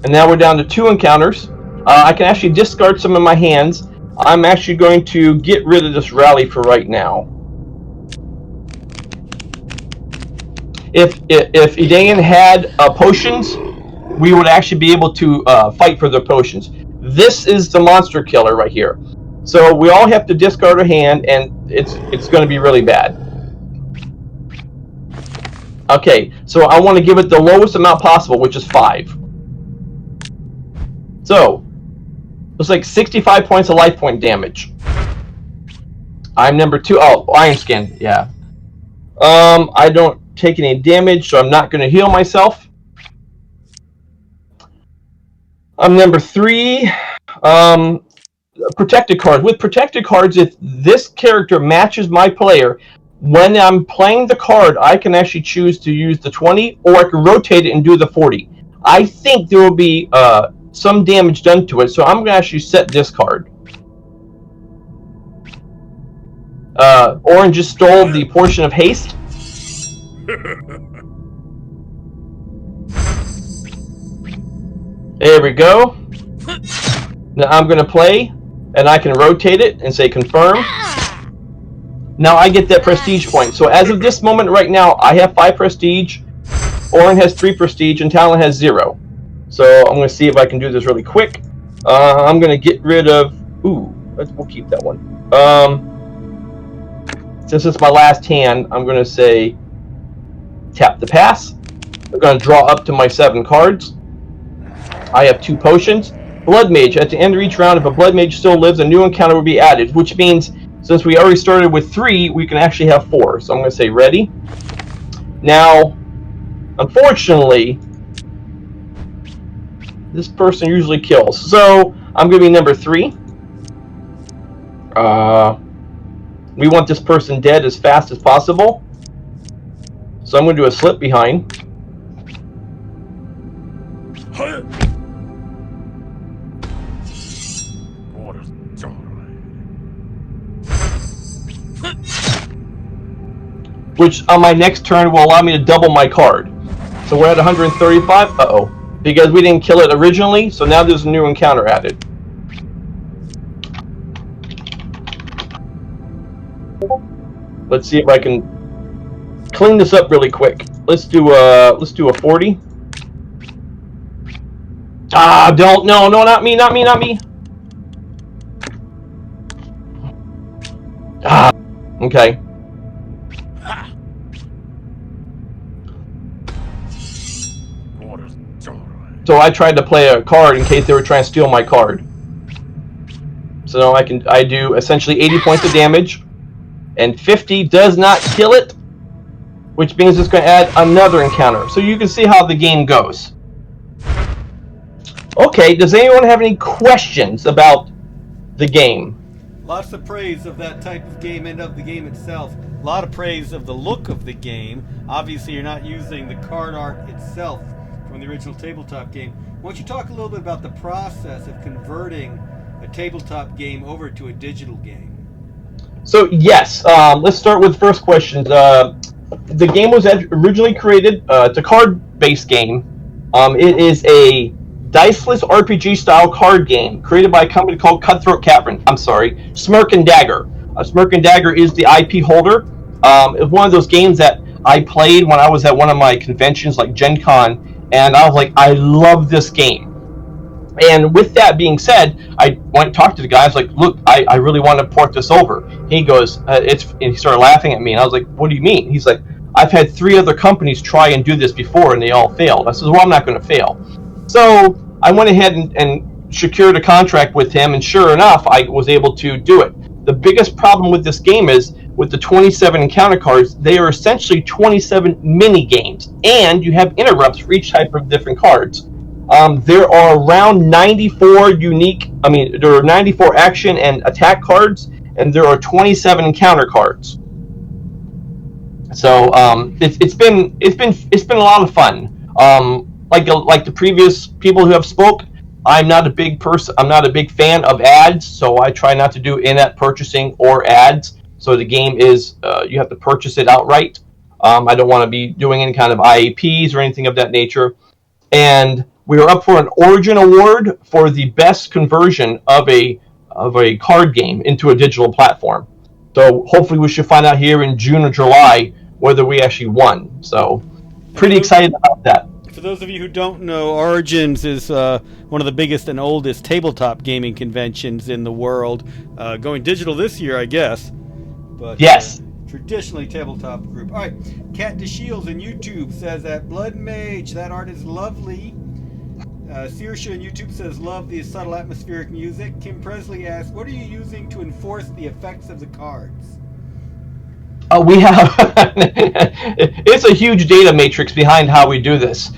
And now we're down to 2 encounters. I can actually discard some in my hands. I'm actually going to get rid of this rally for right now. If Edain had potions, we would actually be able to fight for the potions. This is the monster killer right here. So we all have to discard a hand, and it's going to be really bad. Okay, so I want to give it the lowest amount possible, which is 5. So, looks like 65 points of life point damage. I'm number 2. Oh, Iron Skin, yeah. I don't take any damage, so I'm not going to heal myself. I'm number 3. Protected cards. With protected cards, if this character matches my player, when I'm playing the card, I can actually choose to use the 20, or I can rotate it and do the 40. I think there will be some damage done to it, so I'm going to actually set this card. Orange just stole the portion of haste. There we go. Now I'm going to play, and I can rotate it and say confirm. Now I get that prestige point. So as of this moment right now, I have 5 prestige, Orin has 3 prestige, and Talon has 0. So I'm going to see if I can do this really quick. I'm going to get rid of... Ooh, we'll keep that one. Since it's my last hand, I'm going to say tap the pass. I'm going to draw up to my 7 cards. I have 2 potions. Blood Mage. At the end of each round, if a Blood Mage still lives, a new encounter will be added, which means since we already started with 3, we can actually have 4. So I'm going to say ready. Now, unfortunately, this person usually kills. So I'm going to be number 3. We want this person dead as fast as possible. So I'm going to do a slip behind. Which on my next turn will allow me to double my card. So we're at 135. Uh-oh. Because we didn't kill it originally, so now there's a new encounter added. Let's see if I can clean this up really quick. Let's do a 40. Ah, don't, no, not me. Ah, okay. So I tried to play a card in case they were trying to steal my card. So now I do essentially 80 points of damage, and 50 does not kill it, which means it's going to add another encounter. So you can see how the game goes. Okay, does anyone have any questions about the game? Lots of praise of that type of game and of the game itself. A lot of praise of the look of the game. Obviously, you're not using the card art itself from the original tabletop game. Why don't you talk a little bit about the process of converting a tabletop game over to a digital game? So yes, let's start with the first questions. The game was originally created, it's a card-based game. It is a diceless RPG style card game created by a company called Cutthroat Cavern. I'm sorry, Smirk and Dagger. Smirk and Dagger is the IP holder. It's one of those games that I played when I was at one of my conventions like Gen Con, and I was like, I love this game. And with that being said, I went and talked to the guy. I was like, look, I really want to port this over. He goes, and he started laughing at me, and I was like, what do you mean? He's like, I've had 3 other companies try and do this before, and they all failed. I said, well, I'm not going to fail. So I went ahead and secured a contract with him, and sure enough, I was able to do it. The biggest problem with this game is, with the 27 encounter cards, they are essentially 27 mini games, and you have interrupts for each type of different cards. There are around 94 there are 94 action and attack cards, and there are 27 encounter cards. So it's been a lot of fun. like the previous people who have spoke, I'm not a big person. I'm not a big fan of ads, so I try not to do in-app purchasing or ads. So the game is you have to purchase it outright. I don't want to be doing any kind of IAPs or anything of that nature. And we are up for an Origin Award for the best conversion of a card game into a digital platform. So hopefully we should find out here in June or July whether we actually won. So pretty excited about that. For those of you who don't know, Origins is one of the biggest and oldest tabletop gaming conventions in the world. Going digital this year, I guess. But, yes. Traditionally tabletop group. All right, Cat DeShields in YouTube says that Blood Mage, that art is lovely. Saoirse in YouTube says, love the subtle atmospheric music. Kim Presley asks, what are you using to enforce the effects of the cards? We have, it's a huge data matrix behind how we do this.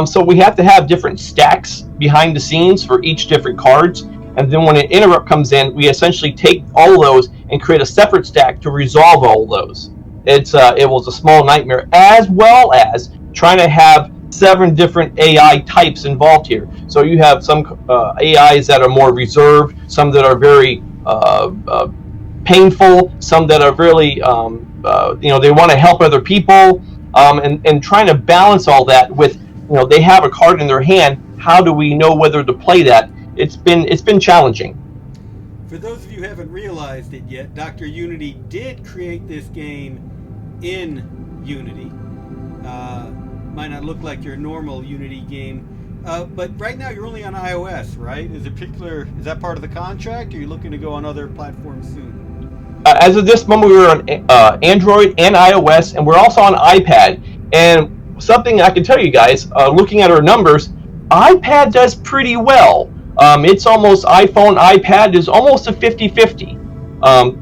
So we have to have different stacks behind the scenes for each different cards. And then when an interrupt comes in, we essentially take all of those and create a separate stack to resolve all of those. It was a small nightmare, as well as trying to have 7 different AI types involved here. So you have some AIs that are more reserved, some that are very painful, some that are really, they want to help other people, and trying to balance all that with, they have a card in their hand. How do we know whether to play that? It's been challenging. For those of you who haven't realized it yet, Dr. Unity did create this game in Unity. Might not look like your normal Unity game, but right now you're only on iOS, right? Is that part of the contract, or are you looking to go on other platforms soon? As of this moment, we're on Android and iOS, and we're also on iPad. And something I can tell you guys, looking at our numbers, iPad does pretty well. It's almost iPhone, iPad is almost a 50-50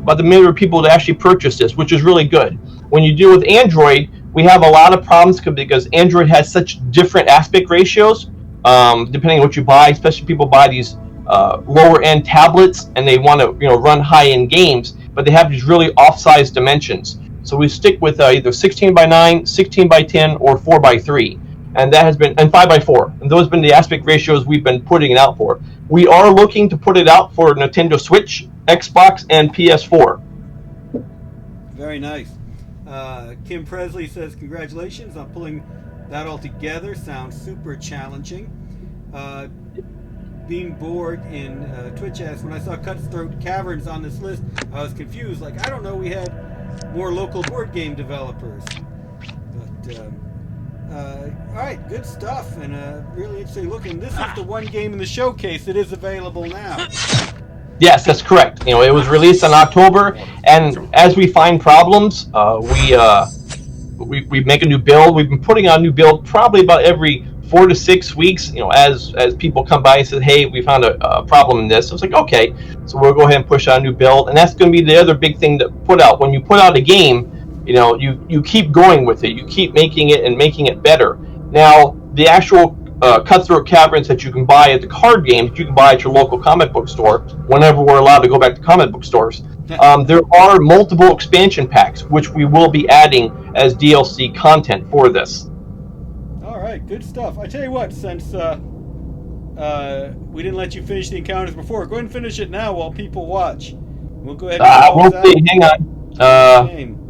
by the number of people that actually purchase this, which is really good. When you deal with Android, we have a lot of problems because Android has such different aspect ratios, depending on what you buy, especially people buy these lower-end tablets and they want to run high-end games, but they have these really off-size dimensions. So we stick with either 16:9, 16:10, or 4:3. And that has been, and 5:4, and those have been the aspect ratios we've been putting it out for. We are looking to put it out for Nintendo Switch, Xbox, and PS4. Very nice. Kim Presley says, congratulations on pulling that all together. Sounds super challenging. Being bored in Twitch asks, when I saw Cutthroat Caverns on this list, I was confused. Like, I don't know, we had more local board game developers. But, all right, good stuff, and really interesting looking. This is the one game in the showcase that is available now. Yes, that's correct. It was released in October, and as we find problems, we make a new build. We've been putting out a new build probably about every 4 to 6 weeks. As people come by and say, "Hey, we found a problem in this," so it's like, okay, so we'll go ahead and push out a new build, and that's going to be the other big thing to put out. When you put out a game, you keep going with it. You keep making it and making it better. Now, the actual Cutthroat Caverns that you can buy at the card games, you can buy at your local comic book store whenever we're allowed to go back to comic book stores. There are multiple expansion packs, which we will be adding as DLC content for this. All right, good stuff. I tell you what, since we didn't let you finish the encounters before, go ahead and finish it now while people watch. We'll go ahead and we'll see. Hang on. Game.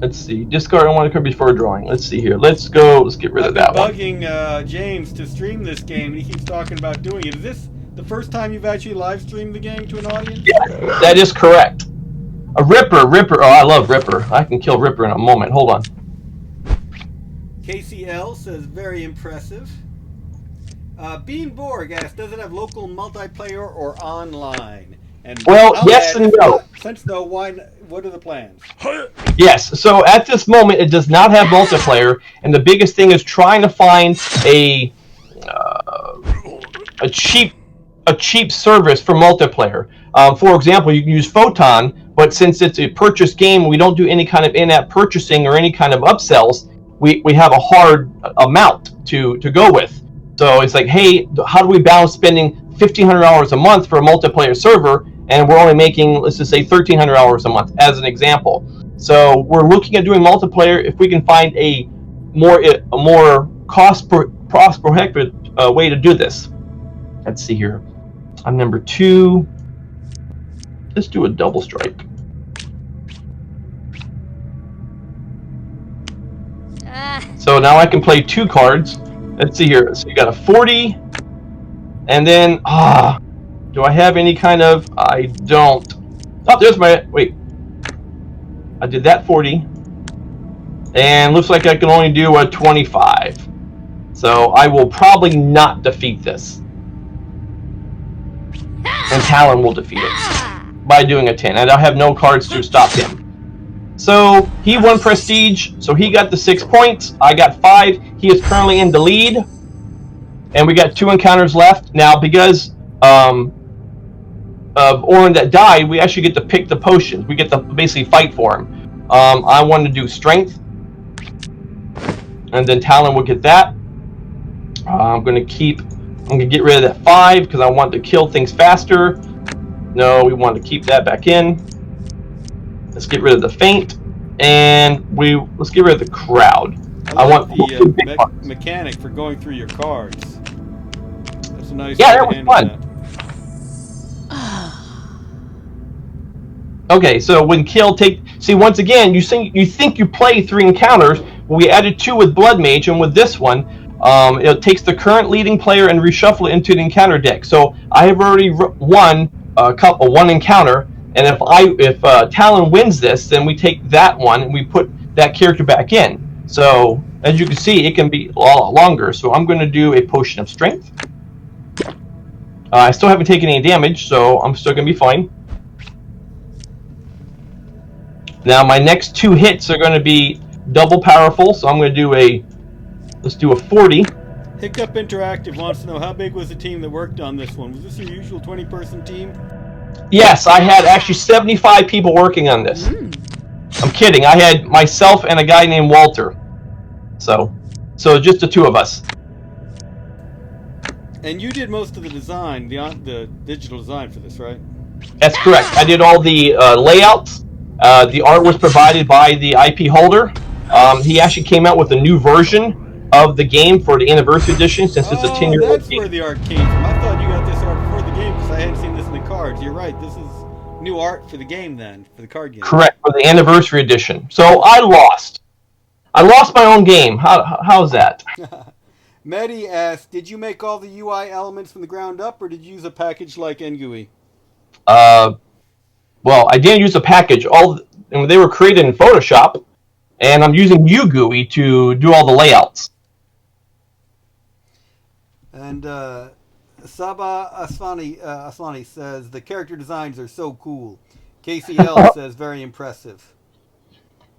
Let's see. Discard unwanted card before drawing. Let's see here. Let's get rid of that one. I've been bugging James to stream this game, and he keeps talking about doing it. Is this the first time you've actually live streamed the game to an audience? Yeah, that is correct. A Ripper. Oh, I love Ripper. I can kill Ripper in a moment. Hold on. KCL says, very impressive. Bean Borg asks, does it have local multiplayer or online? And well, yes and no. Since no, why? What are the plans? Yes. So at this moment, it does not have multiplayer, and the biggest thing is trying to find a cheap service for multiplayer. For example, you can use Photon, but since it's a purchase game, we don't do any kind of in-app purchasing or any kind of upsells. We have a hard amount to go with. So it's like, hey, how do we balance spending $1,500 a month for a multiplayer server, and we're only making, let's just say, $1,300 a month, as an example. So we're looking at doing multiplayer. If we can find a more cost prohibit way to do this. Let's see here. I'm number 2. Let's do a double strike. So now I can play 2 cards. Let's see here. So you got a 40, and then do I have any kind of? I don't. Oh, there's my wait. I did that 40, and looks like I can only do a 25. So I will probably not defeat this, and Talon will defeat it by doing a 10. And I have no cards to stop him. So he won prestige, so he got the 6 points. I got 5. He is currently in the lead, and we got 2 encounters left. Now, because of Orin that died, we actually get to pick the potions. We get to basically fight for him. I want to do strength, and then Talon will get that. I'm going to get rid of that 5 because I want to kill things faster. No, we want to keep that back in. Let's get rid of the feint, and let's get rid of the crowd. I want the mechanic for going through your cards. That's a nice. Yeah, that was fun. Okay, so when kill see once again you think you play 3 encounters. Well, we added 2 with Blood Mage, and with this one, it takes the current leading player and reshuffle it into the encounter deck. So I have already won one encounter. And if Talon wins this, then we take that one and we put that character back in. So as you can see, it can be a lot longer. So I'm going to do a potion of strength. I still haven't taken any damage, so I'm still going to be fine. Now my next 2 hits are going to be double powerful. So I'm going to do let's do a 40. Hiccup Interactive wants to know, how big was the team that worked on this one? Was this your usual 20-person team? Yes, I had actually 75 people working on this. I'm kidding. I had myself and a guy named Walter. So just the 2 of us. And you did most of the design, the digital design for this, right? That's correct. I did all the layouts. The art was provided by the IP holder. He actually came out with a new version of the game for the anniversary edition, since it's a 10-year-old that's where the art came from. I thought you got this art before the game because I hadn't seen this in the cards. You're right. This is new art for the game then, for the card game. Correct, for the anniversary edition. So I lost. I lost my own game. How's that? Mehdi asked, did you make all the UI elements from the ground up, or did you use a package like NGUI? Well, I didn't use a package. They were created in Photoshop, and I'm using UGUI to do all the layouts. And Sabah Aswani says, the character designs are so cool. KCL says, very impressive.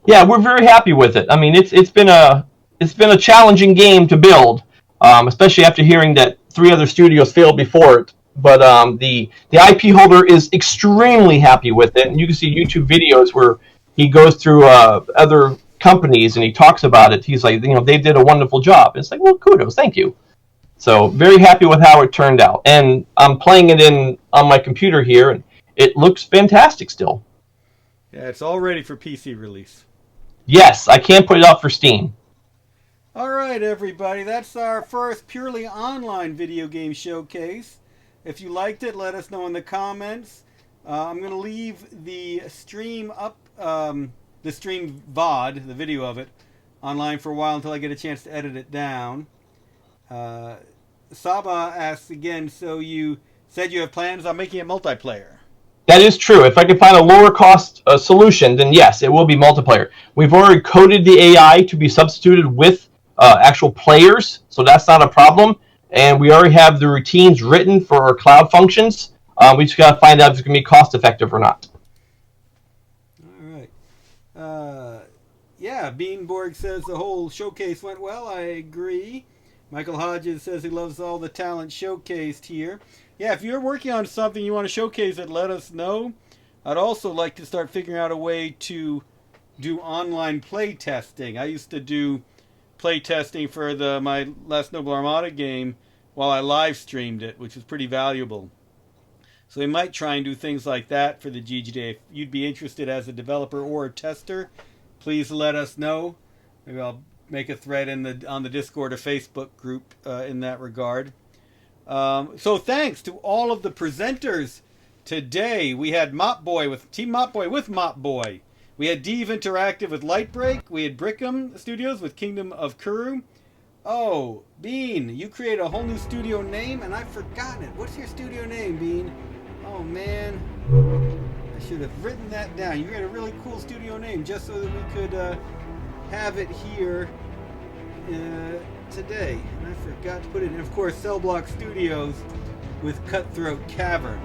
Yeah, we're very happy with it. I mean, it's been a challenging game to build, especially after hearing that 3 other studios failed before it. But the IP holder is extremely happy with it, and you can see YouTube videos where he goes through other companies and he talks about it. He's like, they did a wonderful job. It's like, well, kudos, thank you. So very happy with how it turned out, and I'm playing it on my computer here, and it looks fantastic still. Yeah, it's all ready for PC release. Yes, I can put it out for Steam. All right, everybody, that's our first purely online video game showcase. If you liked it, let us know in the comments. I'm going to leave the stream up, the stream VOD, the video of it, online for a while until I get a chance to edit it down. Saba asks again, so you said you have plans on making it multiplayer? That is true. If I can find a lower cost solution, then yes, it will be multiplayer. We've already coded the AI to be substituted with actual players, so that's not a problem. And we already have the routines written for our cloud functions. We just got to find out if it's going to be cost effective or not. All right. Yeah, Beanborg says the whole showcase went well. I agree. Michael Hodges says he loves all the talent showcased here. Yeah, if you're working on something you want to showcase it, let us know. I'd also like to start figuring out a way to do online play testing. I used to do play testing for my Last Noble Armada game while I live streamed it, which was pretty valuable. So we might try and do things like that for the GGDA. If you'd be interested as a developer or a tester, please let us know. Maybe I'll make a thread on the Discord or Facebook group in that regard. So thanks to all of the presenters today. We had Mop Boy with Team Mop Boy with Mop Boy. We had Deve Interactive with Lightbreak. We had Brickham Studios with Kingdom of Kuru. Oh, Bean, you create a whole new studio name, and I've forgotten it. What's your studio name, Bean? Oh, man. I should have written that down. You had a really cool studio name just so that we could have it here today. And I forgot to put it in. Of course, Cell Block Studios with Cutthroat Cavern.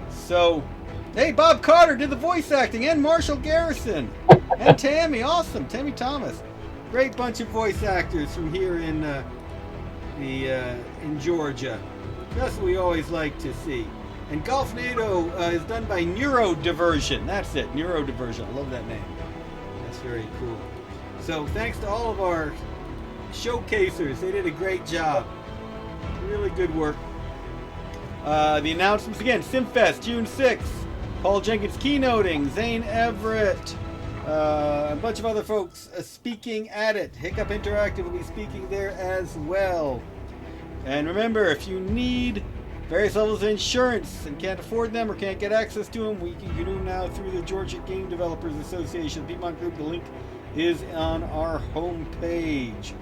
So, hey, Bob Carter did the voice acting, and Marshall Garrison, and Tammy, awesome, Tammy Thomas. Great bunch of voice actors from here in Georgia. That's what we always like to see. And GOLFNADO is done by Neurodiversion. That's it, Neurodiversion. I love that name. That's very cool. So thanks to all of our showcasers. They did a great job. Really good work. The announcements again, SimFest, June 6th. Paul Jenkins keynoting, Zane Everett, a bunch of other folks speaking at it. Hiccup Interactive will be speaking there as well. And remember, if you need various levels of insurance and can't afford them or can't get access to them, we can do them now through the Georgia Game Developers Association, Piedmont Group. The link is on our homepage.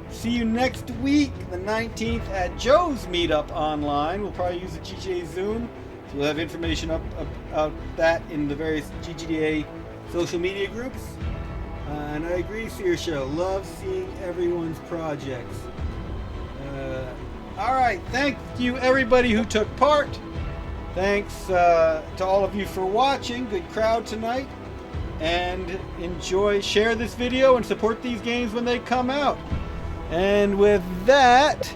See you next week, the 19th, at Joe's Meetup online. We'll probably use the GGDA Zoom, so we'll have information up about that in the various GGDA social media groups. And I agree, Searshow. Love seeing everyone's projects. All right, thank you everybody who took part. Thanks to all of you for watching. Good crowd tonight. And share this video and support these games when they come out. And with that,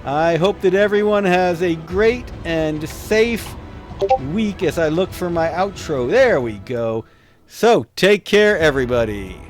I hope that everyone has a great and safe week as I look for my outro. There we go. So, take care, everybody.